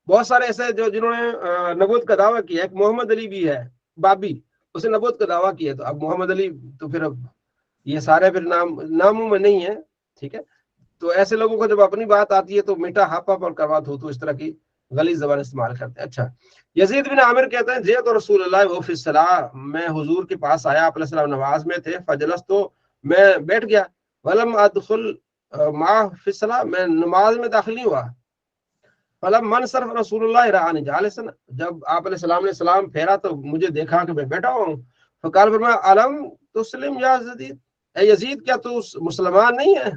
بہت سارے ایسے جنہوں نے نبوت کا دعویٰ کیا ہے، ایک محمد علی بھی ہے بابی، اس نے نبوت کا دعویٰ کیا، تو اب محمد علی تو پھر اب یہ سارے پھر ناموں میں نہیں ہے، ٹھیک ہے، تو ایسے لوگوں کو جب اپنی بات آتی ہے تو میٹھا ہاپا پر کروا تو اس طرح کی غلیظ زبان استعمال کرتے ہیں۔ اچھا، یزید بن عامر کہتے ہیں جئت رسول اللہ وہ فی الصلاۃ، میں حضور کے پاس آیا، آپ علیہ السلام نماز میں تھے، فجلس، تو میں بیٹھ گیا، ولم ادخل معه فی الصلاۃ، میں نماز میں داخل نہیں ہوا، فلم منصرف رسول اللہ رآنی جالسا، جب آپ علیہ السلام نے سلام پھیرا تو مجھے دیکھا کہ میں بیٹھا ہوں، فقال فرمایا الم تسلم یا یزید، اے یزید کیا تو مسلمان نہیں ہے؟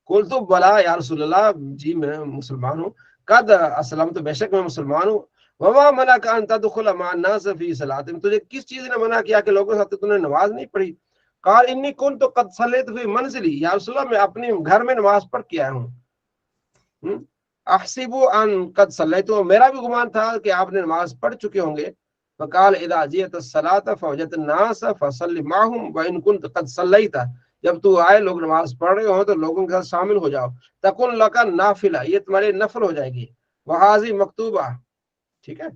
قلت بلا یا رسول اللہ، جی میں مسلمان ہوں، قد اسلمت، بے شک میں مسلمان ہوں، وما منعک ان تدخل مع الناس فی صلاتہم، تجھے کس چیز نے منع کیا کہ لوگوں کے ساتھ تم نے نماز نہیں پڑھی؟ قال انی کنت قد صلیت فی منزلی، یا رسول اللہ میں اپنے گھر میں نماز پڑھ کے آیا ہوں، احسب ان قد صلیت، میرا بھی گمان تھا کہ آپ نے نماز پڑھ چکے ہوں گے، فقال اذا جئت الصلاۃ فوجدت الناس فصلی معهم وان كنت قد صلیت، جب تو آئے لوگ نماز پڑھ رہے ہو تو لوگوں کے ساتھ شامل ہو جاؤ، تکن لک نافلہ، یہ تمہارے نفل ہو جائے گی، وہذی مکتوبہ، ٹھیک ہے،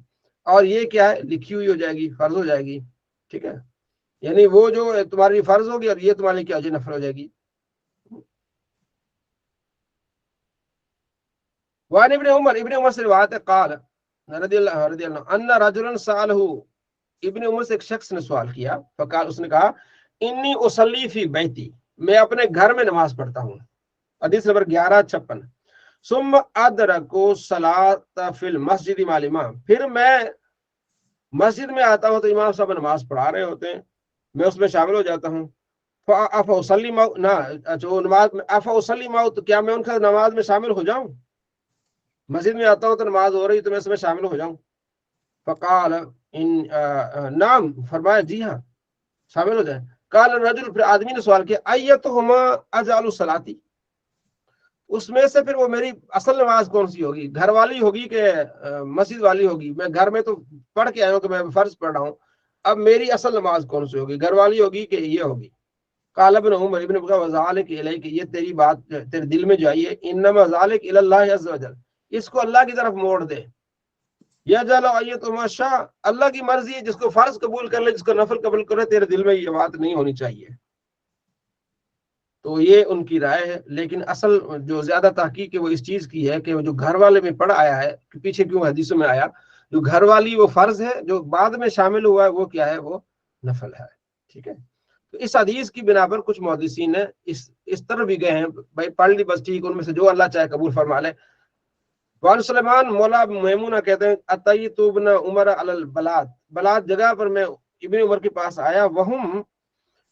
اور یہ کیا ہے لکھی ہوئی ہو جائے گی، فرض ہو جائے گی، ٹھیک ہے، یعنی وہ جو تمہاری فرض ہوگی اور یہ تمہارے کیا جی نفل ہو جائے گی. وعن ابن عمر سے روایت ہے قال رضی اللہ ان رجلا سالہ، ابن عمر سے ایک شخص نے سوال کیا، فقال اس نے کہا انی اصلی فی بیتی، میں اپنے گھر میں نماز پڑھتا ہوں. حدیث نمبر 1156. ثم ادرکو الصلاۃ فی المسجد مع الامام، پھر میں مسجد میں آتا ہوں تو امام صاحب نماز پڑھا رہے ہوتے ہیں، میں اس میں شامل ہو جاتا ہوں. فاصلی معه، نہ جو نماز میں افاصلی معه، تو کیا میں ان کا نماز میں شامل ہو جاؤں؟ مسجد میں آتا ہوں تو نماز ہو رہی تو میں اس میں شامل ہو جاؤں. فقال ان نعم، فرمایا جی ہاں شامل ہو جائیں. قال الرجل، پھر آدمی نے سوال کیا ایتہما اجعل صلاتی، اس میں سے پھر وہ میری اصل نماز کون سی ہوگی، گھر والی ہوگی کہ مسجد والی ہوگی؟ میں گھر میں تو پڑھ کے آیا ہوں کہ میں فرض پڑھ رہا ہوں، اب میری اصل نماز کون سی ہوگی، گھر والی ہوگی کہ یہ ہوگی؟ قال ابن عمر، ابن عمر وذالک الیک، یہ تیری بات تیرے دل میں جو آئی ہے، انما ذالک الی اللہ عز وجل، اس کو اللہ کی طرف موڑ دے. یجعل ایتہما شاء، اللہ کی مرضی ہے، جس کو فرض قبول کر لے جس کو نفل قبول کرے، تیرے دل میں یہ بات نہیں ہونی چاہیے. تو یہ ان کی رائے ہے، لیکن اصل جو زیادہ تحقیق ہے وہ اس چیز کی ہے کہ جو گھر والے میں پڑھ آیا ہے، پیچھے کیوں حدیثوں میں آیا، جو گھر والی وہ فرض ہے، جو بعد میں شامل ہوا ہے وہ کیا ہے، وہ نفل ہے. ٹھیک ہے، تو اس حدیث کی بنا پر کچھ محدثین نے اس طرح بھی گئے ہیں، بھائی پڑھ لی بس ٹھیک، ان میں سے جو اللہ چاہے قبول فرما لے. وان سلیمان مولا میمونہ کہتے ہیں اتیت ابن عمر علی البلاد، بلاد جگہ پر میں ابن عمر کے پاس آیا، وہم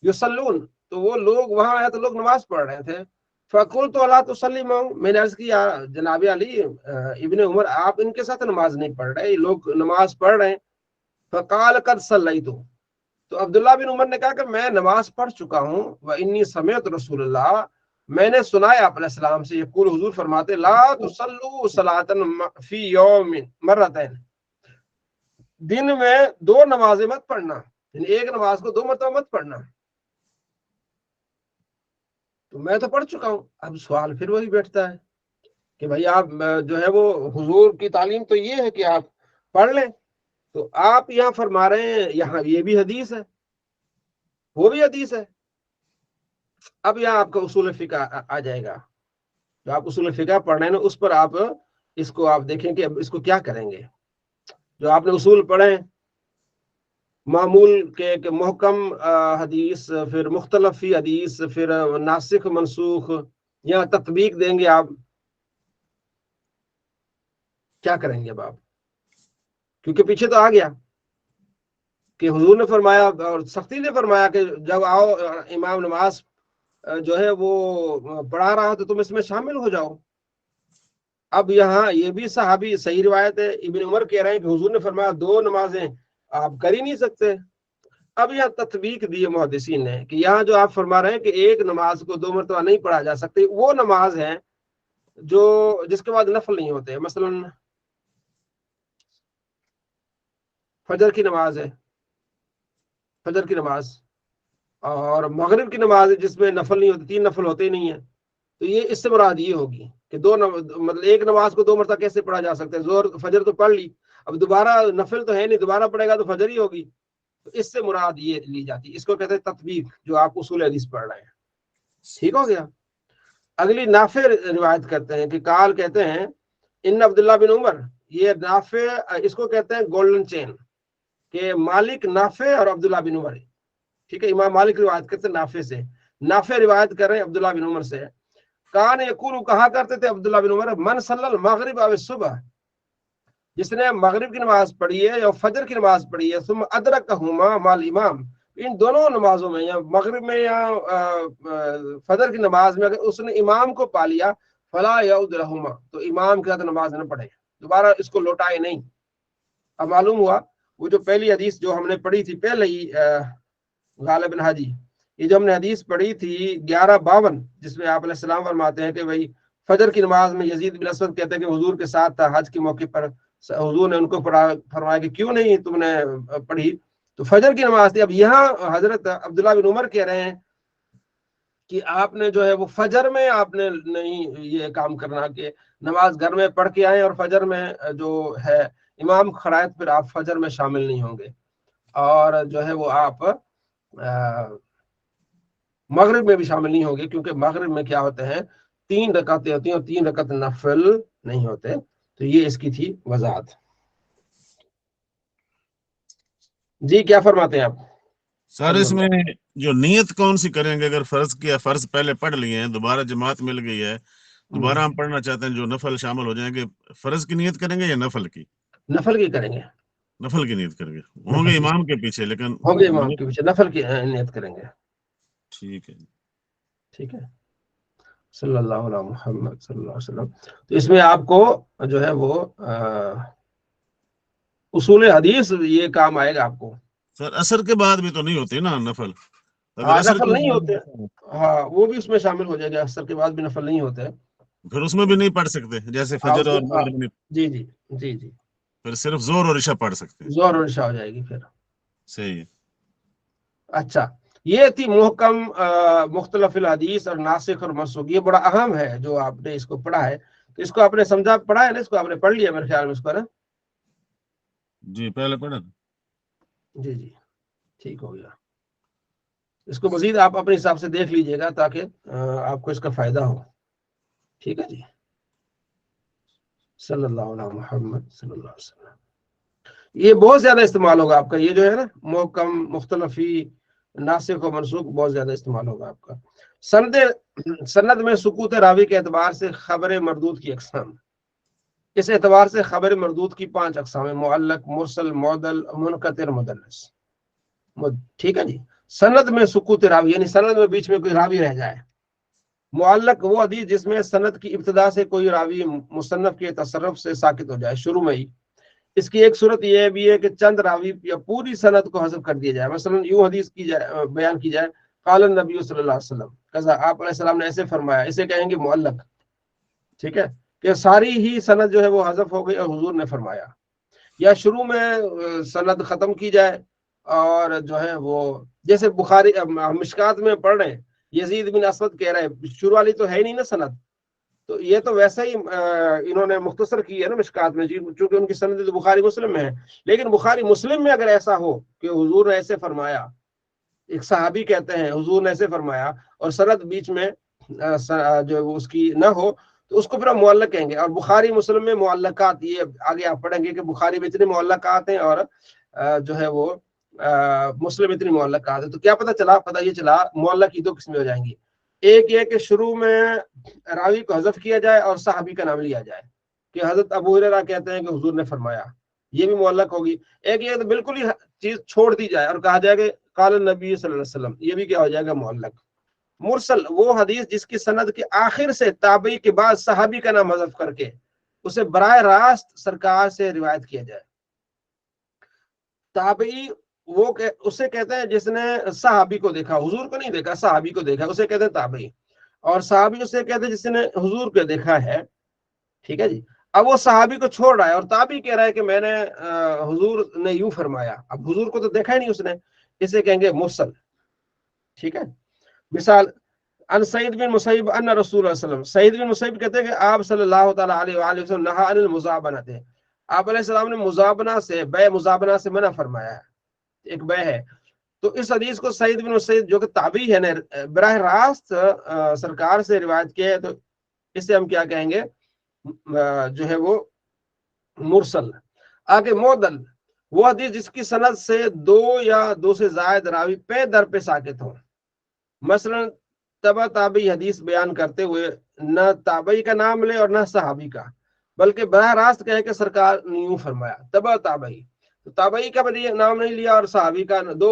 یصلون، تو وہ لوگ وہاں آئے تو لوگ نماز پڑھ رہے تھے. فقلت الا تصلی معهم، میں نے عرض کیا جناب علی ابن عمر آپ ان کے ساتھ نماز نہیں پڑھ رہے، یہ لوگ نماز پڑھ رہے ہیں. فقال قد صلیت، تو عبداللہ بن عمر نے کہا کہ میں نماز پڑھ چکا ہوں. وانی سمعت رسول اللہ، میں نے سنا ہے آپ علیہ السلام سے، یقول حضور فرماتے لا تصلوا صلاۃ فی یوم مرتين، دن میں دو نمازیں مت پڑھنا، یعنی ایک نماز کو دو مرتبہ مت پڑھنا. تو میں تو پڑھ چکا ہوں. اب سوال پھر وہی بیٹھتا ہے کہ بھائی آپ جو ہے وہ حضور کی تعلیم تو یہ ہے کہ آپ پڑھ لیں، تو آپ یہاں فرما رہے ہیں یہاں یہ بھی حدیث ہے وہ بھی حدیث ہے. اب یہاں آپ کا اصول فقہ آ جائے گا، جو آپ اصول فقہ پڑھ رہے ہیں اس پر آپ اس کو آپ دیکھیں کہ اب اس کو کیا کریں گے. جو آپ نے اصول پڑھے معمول کے کہ محکم حدیث، پھر مختلف فی حدیث، پھر ناسخ منسوخ، یا تطبیق دیں گے آپ، کیا کریں گے اب آپ؟ کیونکہ پیچھے تو آ گیا کہ حضور نے فرمایا اور سختی نے فرمایا کہ جب آؤ امام نماز جو ہے وہ پڑھا رہا تو تم اس میں شامل ہو جاؤ. اب یہاں یہ بھی صحابی صحیح روایت ہے، ابن عمر کہہ رہے ہیں کہ حضور نے فرمایا دو نمازیں آپ کر ہی نہیں سکتے. اب یہاں تطبیق دی محدثین نے کہ یہاں جو آپ فرما رہے ہیں کہ ایک نماز کو دو مرتبہ نہیں پڑھا جا سکتی، وہ نماز ہے جو جس کے بعد نفل نہیں ہوتے. مثلا فجر کی نماز ہے، فجر کی نماز، اور مغرب کی نماز ہے جس میں نفل نہیں ہوتے، 3 نفل ہوتے ہی نہیں ہیں. تو یہ اس سے مراد یہ ہوگی کہ مطلب ایک نماز کو دو مرتبہ کیسے پڑھا جا سکتا ہے؟ زہر فجر تو پڑھ لی، اب دوبارہ نفل تو ہے نہیں، دوبارہ پڑھے گا تو فجر ہی ہوگی. تو اس سے مراد یہ لی جاتی ہے، اس کو کہتے ہیں تطبیق، جو آپ اصول حدیث پڑھ رہے ہیں. ٹھیک ہو گیا. اگلی نافع روایت کرتے ہیں کہ قال کہتے ہیں ان عبداللہ بن عمر، یہ نافع اس کو کہتے ہیں گولڈن چین، کہ مالک نافع اور عبداللہ بن عمر. ٹھیک ہے، امام مالک روایت کرتے ہیں نافع سے، نافع روایت کر رہے ہیں عبداللہ بن عمر سے. کان یقول، کہا کرتے تھے عبداللہ بن عمر، من صلی المغرب او الصبح، جس نے مغرب کی نماز پڑھی ہے یا فجر کی نماز پڑھی ہے، ثم ادرکہما مع الامام، ان دونوں نمازوں میں یا مغرب میں یا فجر کی نماز میں اگر اس نے امام کو پا لیا، فلا یعود لہما، تو امام کے ساتھ نماز نہ پڑھے، دوبارہ اس کو لوٹائے نہیں. اب معلوم ہوا وہ جو پہلی حدیث جو ہم نے پڑھی تھی پہلے ہی غالباً حاجی، یہ جو ہم نے حدیث پڑھی تھی 1152، جس میں آپ علیہ السلام فرماتے ہیں کہ بھائی فجر کی نماز میں یزید بن اسود کہتے ہیں کہ حضور کے ساتھ تھا حج کے موقع پر، حضور نے ان کو فرمایا کہ کیوں نہیں تم نے پڑھی، تو فجر کی نماز تھی. اب یہاں حضرت عبداللہ بن عمر کہہ رہے ہیں کہ آپ نے جو ہے وہ فجر میں آپ نے نہیں یہ کام کرنا کہ نماز گھر میں پڑھ کے آئیں اور فجر میں جو ہے امام کھڑا ہے تو پھر آپ فجر میں شامل نہیں ہوں گے، اور جو ہے وہ آپ مغرب میں بھی شامل نہیں ہوں گے، کیونکہ مغرب میں کیا ہوتے ہیں 3 رکعتیں ہوتی ہیں اور 3 رکعت نفل نہیں ہوتے. تو یہ اس کی تھی وضاحت. جی کیا فرماتے ہیں آپ؟
سر اس میں جو نیت کون سی کریں گے؟ اگر فرض کیا، فرض پہلے پڑھ لیے ہیں، دوبارہ جماعت مل گئی ہے، دوبارہ ہم پڑھنا چاہتے ہیں، جو نفل شامل ہو جائیں گے، فرض کی نیت کریں گے یا نفل کی؟
نفل کی کریں گے.
نفل کی نیت کریں گے، ہوں گے امام کے پیچھے لیکن
ہوں گے امام کے پیچھے، نفل کی نیت کریں گے.
ٹھیک ہے.
ٹھیک ہے. صلی اللہ علیہ محمد صلی اللہ علیہ وسلم. تو اس میں آپ کو جو ہے وہ اصول حدیث یہ کام آئے گا آپ کو.
سر اثر کے بعد بھی تو نہیں ہوتی نا نفل؟
ہاں نفل نہیں ہوتے، ہاں وہ بھی اس میں شامل ہو جائے گا. اثر کے بعد بھی نفل نہیں ہوتے،
پھر اس میں بھی نہیں پڑھ سکتے، جیسے فجر اور مغرب میں
جی جی جی جی
پھر صرف زور اور عشاء پڑھ سکتے ہیں.
زور اور عشاء ہو جائے گی پھر.
صحیح ہے.
اچھا یہ تھی محکم مختلف الحدیث اور ناسخ اور منسوخ. یہ بڑا اہم ہے جو آپ نے اس کو پڑھا ہے. تو اس کو آپ نے سمجھا، پڑھا ہے نا، اس کو آپ نے پڑھ لیا میرے خیال میں اس کو نا.
جی پہلے پڑھا.
جی جی ٹھیک ہو گیا. اس کو مزید آپ اپنے حساب سے دیکھ لیجئے گا تاکہ آپ کو اس کا فائدہ ہو. ٹھیک ہے جی. صلی اللہ علیہ محمد صلی اللہ علیہ وسلم. یہ بہت زیادہ استعمال ہوگا آپ کا، یہ جو ہے نا محکم مختلفی ناسخ و منسوخ بہت زیادہ استعمال ہوگا آپ کا. سند میں سکوت راوی کے اعتبار سے خبر مردود کی اقسام. اس اعتبار سے خبر مردود کی 5 اقسام ہیں: معلق، مرسل، معضل، منقطع، مدلس. ٹھیک ہے جی. سند میں سکوت راوی یعنی سند میں بیچ میں کوئی راوی رہ جائے. معلق وہ حدیث جس میں سند کی ابتدا سے کوئی راوی مصنف کے تصرف سے ساکت ہو جائے شروع میں ہی. اس کی ایک صورت یہ بھی ہے کہ چند راوی یا پوری سند کو حذف کر دیا جائے. مثلا یوں حدیث کی جائے، بیان کی جائے، قال النبی صلی اللہ علیہ وسلم کذا، آپ علیہ السلام نے ایسے فرمایا، اسے کہیں گے معلق. ٹھیک ہے، کہ ساری ہی سند جو ہے وہ حذف ہو گئی اور حضور نے فرمایا. یا شروع میں سند ختم کی جائے اور جو ہے وہ جیسے بخاری مشکات میں پڑھ رہے ہیں، یزید بن اسود کہہ رہے ہیں، شروع والی تو ہے ہی نہیں نا سند. تو یہ تو ویسا ہی انہوں نے مختصر کی ہے نا مشکات میں، چونکہ ان کی سند تو بخاری مسلم میں ہے. لیکن بخاری مسلم میں اگر ایسا ہو کہ حضور نے ایسے فرمایا، ایک صحابی کہتے ہیں حضور نے ایسے فرمایا، اور سند بیچ میں جو اس کی نہ ہو، تو اس کو پھر ہم معلق کہیں گے. اور بخاری مسلم میں معلقات، یہ آگے آپ پڑھیں گے کہ بخاری میں اتنے معلقات ہیں اور جو ہے وہ مسلم اتنی معلقات ہیں. تو کیا پتہ یہ چلا معلق کی 2 قسمیں ہو جائیں گی. ایک یہ کہ شروع میں راوی کو حذف کیا جائے اور صحابی کا نام لیا جائے، کہ حضرت ابو ہریرہ کہتے ہیں کہ حضور نے فرمایا، یہ بھی معلق ہوگی. ایک یہ تو بالکل ہی چیز چھوڑ دی جائے اور کہا جائے کہ قال النبی صلی اللہ علیہ وسلم، یہ بھی کیا ہو جائے گا معلق. مرسل وہ حدیث جس کی سند کے آخر سے تابعی کے بعد صحابی کا نام حذف کر کے اسے براہ راست سرکار سے روایت کیا جائے. تابعی وہ اسے کہتے ہیں جس نے صحابی کو دیکھا، حضور کو نہیں دیکھا، صحابی کو دیکھا، اسے کہتے ہیں تابعی. اور صحابی اسے کہتے ہیں جس نے حضور کو دیکھا ہے. ٹھیک ہے جی. اب وہ صحابی کو چھوڑ رہا ہے اور تابعی کہہ رہا ہے کہ میں نے حضور نے یوں فرمایا. اب حضور کو تو دیکھا ہی نہیں اس نے، اسے کہیں گے مرسل. ٹھیک ہے. مثال ان سعید بن مسیب ان رسول اللہ صلی اللہ علیہ وسلم، سعید بن مسیب کہتے ہیں کہ آپ صلی اللہ تعالی علیہ وآلہ وسلم نہا عن المزابنہ تھے، آپ علیہ السلام نے مزابنہ سے، بے مزابنہ سے منع فرمایا ہے. ایک بے ہے. تو اس حدیث کو سعید بن مسیب جو کہ تابعی ہے نے براہ راست سرکار سے روایت کی ہے، تو اسے ہم کیا کہیں گے؟ جو ہے وہ مرسل. آگے معضل وہ حدیث جس کی سند سے 2 یا 2 سے زائد راوی پے در پہ ساکت ہوں. مثلا تبع تابعی حدیث بیان کرتے ہوئے نہ تابعی کا نام لے اور نہ صحابی کا، بلکہ براہ راست کہے کہ سرکار نے یوں فرمایا. تبع تابعی، تو تابعی کا بھی نام نہیں لیا اور صحابی کا 2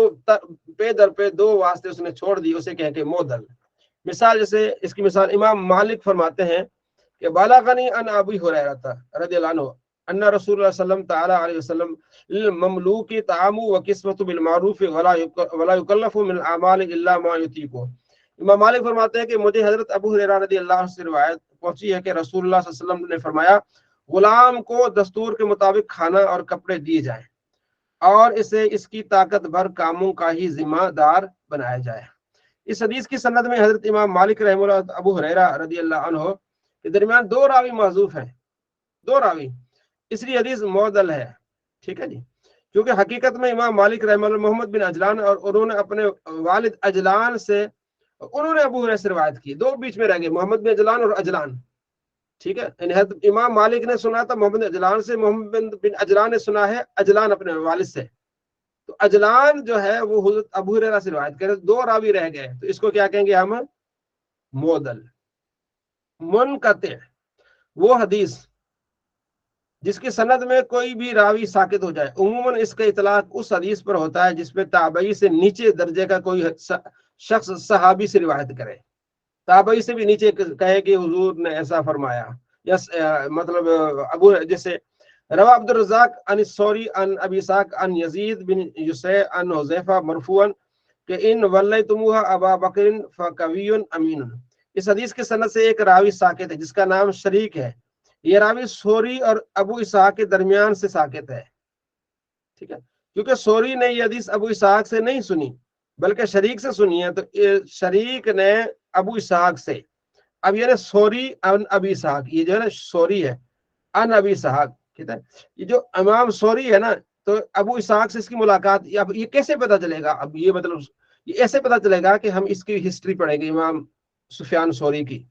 پے در پہ 2 واسطے اس نے چھوڑ دی، اسے کہے کہ معضل. مثال جیسے اس کی مثال امام مالک فرماتے ہیں کہ بلغنی ان ابی ہریرہ رضی اللہ عنہ ان رسول اللہ صلی اللہ تعالی علیہ وسلم للمملوک طعام وکسوۃ بالمعروف ولا یکلف من الاعمال الا ما یطیق. امام مالک فرماتے ہیں کہ مجھے حضرت ابو ہریرہ رضی اللہ عنہ سے روایت پہنچی ہے کہ رسول اللہ صلی اللہ علیہ وسلم نے فرمایا غلام کو دستور کے مطابق کھانا اور کپڑے دیے جائیں اور اسے اس کی طاقت بھر کاموں کا ہی ذمہ دار بنایا جائے. اس حدیث کی سند میں حضرت امام مالک رحمہ اللہ ابو ہریرہ رضی اللہ عنہ کے درمیان 2 راوی محذوف ہیں. 2 راوی. اس لیے حدیث معضل ہے. ٹھیک ہے جی. کیونکہ حقیقت میں امام مالک رحمہ اللہ محمد بن عجلان اور انہوں نے اپنے والد عجلان سے انہوں نے ابو ہریرہ سے روایت کی. دو بیچ میں رہ گئے، محمد بن عجلان اور عجلان. ٹھیک ہے. امام مالک نے سنا تھا محمد بن عجلان سے، محمد بن عجلان نے سنا ہے عجلان اپنے والد سے. تو عجلان جو ہے وہ حضرت ابو ہریرہ سے روایت کرے، دو راوی رہ گئے، تو اس کو کیا کہیں گے ہم؟ معضل. منقطع وہ حدیث جس کی سند میں کوئی بھی راوی ساکت ہو جائے. عموماً اس کا اطلاق اس حدیث پر ہوتا ہے جس میں تابعی سے نیچے درجے کا کوئی شخص صحابی سے روایت کرے، تابعی سے بھی نیچے کہے کہ حضور نے ایسا فرمایا. مطلب ابو جیسے روا عبد الرزاق عن الثوری عن ابی اسحاق عن یزید بن یسع عن حذیفہ مرفوعا کہ ان ولیتموها ابا بکر فقوی امین. اس حدیث کے سند سے ایک راوی ساکت ہے جس کا نام شریک ہے. یہ راوی سوری اور ابو اسحاق کے درمیان سے ساکت ہے. ٹھیک ہے. کیونکہ سوری نے یہ حدیث ابو اسحاق سے نہیں سنی بلکہ شریک سے سنی ہے، تو شریک نے ابو اسحاق سے. اب یہ سوری ان ابی اسحاق، یہ جو ہے نا سوری ہے ان ابی اسحاق. ٹھیک ہے. یہ جو امام سوری ہے نا، تو ابو اسحاق سے اس کی ملاقات. اب یہ کیسے پتا چلے گا؟ اب یہ مطلب یہ ایسے پتا چلے گا کہ ہم اس کی ہسٹری پڑھیں گے، امام سفیان سوری کی،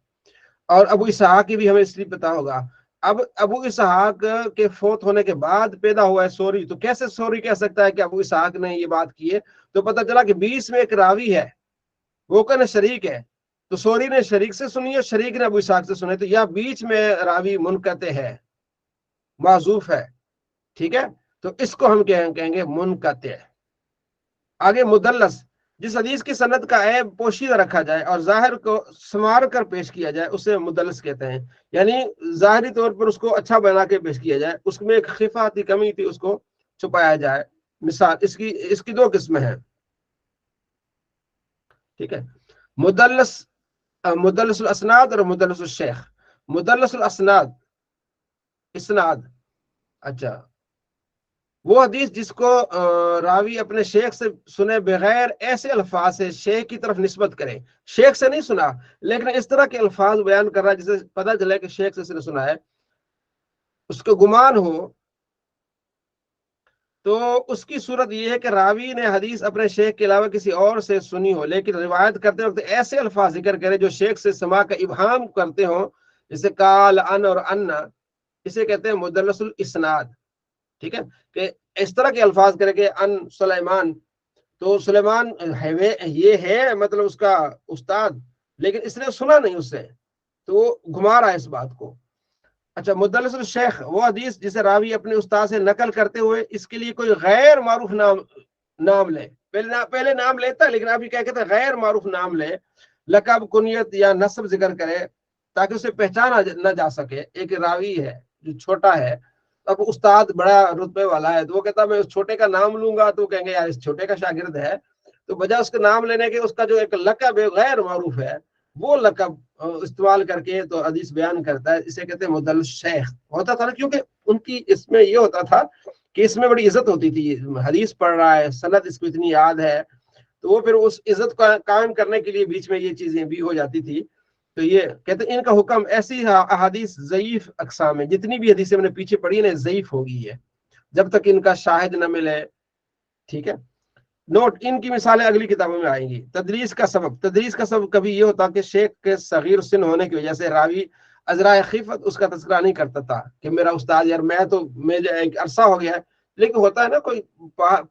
اور ابو اسحاق کی بھی ہمیں اس لیے پتا ہوگا. اب ابو اسحاق کے فوت ہونے کے بعد پیدا ہوا ہے سوری، تو کیسے سوری کہہ سکتا ہے کہ ابو اسحاق نے یہ بات کی ہے؟ تو پتہ چلا کہ بیچ میں ایک راوی ہے، وہ کن شریک ہے. تو سوری نے شریک سے سنی ہے، شریک نے ابو اسحاق سے سنی، تو یا بیچ میں راوی منقطع ہے، معذوف ہے. ٹھیک ہے. تو اس کو ہم کہیں گے منقطع. آگے مدلس، جس حدیث کی سند کا عیب پوشیدہ رکھا جائے اور ظاہر کو سنوار کر پیش کیا جائے، اسے مدلس کہتے ہیں. یعنی ظاہری طور پر اس کو اچھا بنا کے پیش کیا جائے، اس میں ایک خفا تھی، کمی تھی، اس کو چھپایا جائے. مثال اس کی دو قسمیں ہیں. ٹھیک ہے. مدلس الاسناد اور مدلس الشیخ. مدلس الاسناد اسناد، اچھا وہ حدیث جس کو راوی اپنے شیخ سے سنے بغیر ایسے الفاظ سے شیخ کی طرف نسبت کرے. شیخ سے نہیں سنا لیکن اس طرح کے الفاظ بیان کر رہا ہے جسے پتہ چلے کہ شیخ سے اس نے سنا ہے، اس کو گمان ہو، تو اس کی صورت یہ ہے کہ راوی نے حدیث اپنے شیخ کے علاوہ کسی اور سے سنی ہو لیکن روایت کرتے وقت ایسے الفاظ ذکر کرے جو شیخ سے سماع کا ابہام کرتے ہوں، جیسے قال، ان اور انا. اسے کہتے ہیں مدلس الاسناد. ٹھیک ہے. کہ اس طرح کے الفاظ کرے کہ ان سلیمان، تو سلیمان یہ ہے مطلب اس کا استاد، لیکن اس نے سنا نہیں اس سے، تو وہ گھما رہا ہے اس بات کو. اچھا مدلس الشیخ وہ حدیث جسے راوی اپنے استاد سے نقل کرتے ہوئے اس کے لیے کوئی غیر معروف نام لے. پہلے نام لیتا ہے لیکن ابھی کیا کہتے ہیں غیر معروف نام لے، لقب، کنیت یا نسب ذکر کرے تاکہ اسے پہچانا نہ جا سکے. ایک راوی ہے جو چھوٹا ہے، اب استاد بڑا رتبے والا ہے، تو وہ کہتا ہے میں اس چھوٹے کا نام لوں گا، تو کہیں گے یار اس چھوٹے کا شاگرد ہے، تو بجائے اس کے نام لینے کے اس کا جو ایک لقب ہے غیر معروف ہے، وہ لقب استعمال کر کے تو حدیث بیان کرتا ہے. اسے کہتے ہیں مدلس شیخ. ہوتا تھا نا، کیونکہ ان کی اس میں یہ ہوتا تھا کہ اس میں بڑی عزت ہوتی تھی. حدیث پڑھ رہا ہے، سند اس کو اتنی یاد ہے، تو وہ پھر اس عزت کو قائم کرنے کے لیے بیچ میں یہ چیزیں بھی ہو جاتی تھی. تو یہ کہتے ہیں ان کا حکم ایسی احادیث ضعیف اقسام ہے، جتنی بھی حدیثیں میں نے پیچھے پڑھی نا ضعیف ہوگی ہے جب تک ان کا شاہد نہ ملے. ٹھیک ہے. نوٹ، ان کی مثالیں اگلی کتابوں میں آئیں گی. تدریس کا سبب کبھی یہ ہوتا کہ شیخ کے صغیر سن ہونے کی وجہ سے راوی ازرائے خیفت اس کا تذکرہ نہیں کرتا تھا کہ میرا استاد یار میں ایک عرصہ ہو گیا ہے، لیکن ہوتا ہے نا کوئی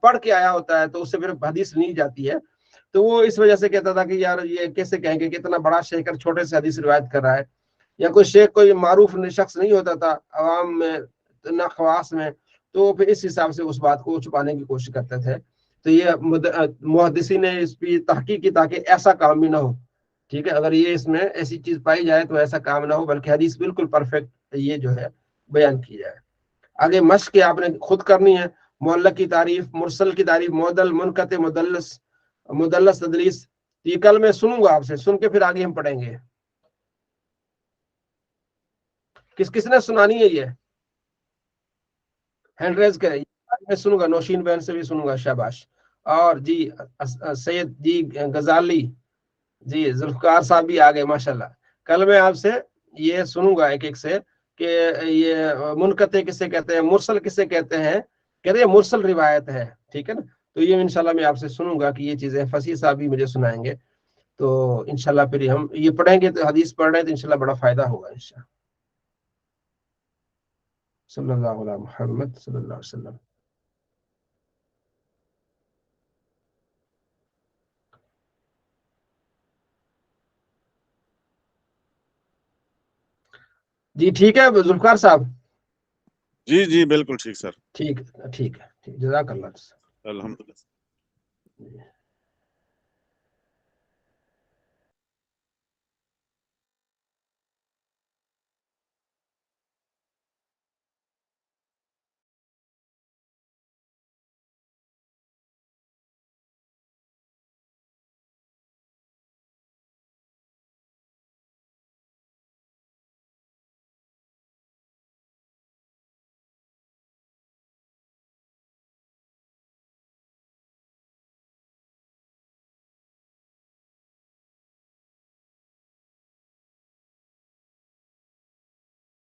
پڑھ کے آیا ہوتا ہے تو اس سے پھر حدیث لی جاتی ہے، تو وہ اس وجہ سے کہتا تھا کہ یار یہ کیسے کہیں گے کہ اتنا بڑا شیخ چھوٹے سے حدیث روایت کر رہا ہے. یا کوئی شیخ کوئی معروف شخص نہیں ہوتا تھا عوام میں نہ خواص میں، تو پھر اس حساب سے اس بات کو چھپانے کی کوشش کرتے تھے. تو یہ محدثین نے اس کی تحقیق کی تاکہ ایسا کام بھی نہ ہو. ٹھیک ہے. اگر یہ اس میں ایسی چیز پائی جائے تو ایسا کام نہ ہو، بلکہ حدیث بالکل پرفیکٹ یہ جو ہے بیان کی جائے. آگے مشق آپ نے خود کرنی ہے. معلق کی تعریف، مرسل کی تعریف، معدل، منقطع، مدلس تدریس. یہ کل میں سنوں گا آپ سے، سن کے پھر آگے ہم پڑھیں گے. کس نے سنانی ہے یہ ہینڈ ریز کرے. میں سنوں گا، نوشین بہن سے بھی سنوں گا. شاباش. اور جی سید جی غزالی جی ذوالفقار صاحب بھی آ گئے ماشاءاللہ. کل میں آپ سے یہ سنوں گا ایک ایک سے کہ یہ منقطع کسے کہتے ہیں، مرسل کسے کہتے ہیں، کہتے ہیں مرسل روایت ہے، ٹھیک ہے نا. تو یہ انشاءاللہ میں آپ سے سنوں گا کہ یہ چیزیں فصیح صاحب بھی مجھے سنائیں گے. تو انشاءاللہ پھر ہم یہ پڑھیں گے، تو حدیث پڑھ رہے ہیں تو انشاءاللہ بڑا فائدہ ہوگا انشاءاللہ. صلی اللہ علیہ محمد صلی اللہ علیہ وسلم. جی ٹھیک ہے ذوالفقار صاحب.
جی جی بالکل ٹھیک سر.
ٹھیک ہے ٹھیک ہے، جزاک اللہ.
الحمدللہ.
جی.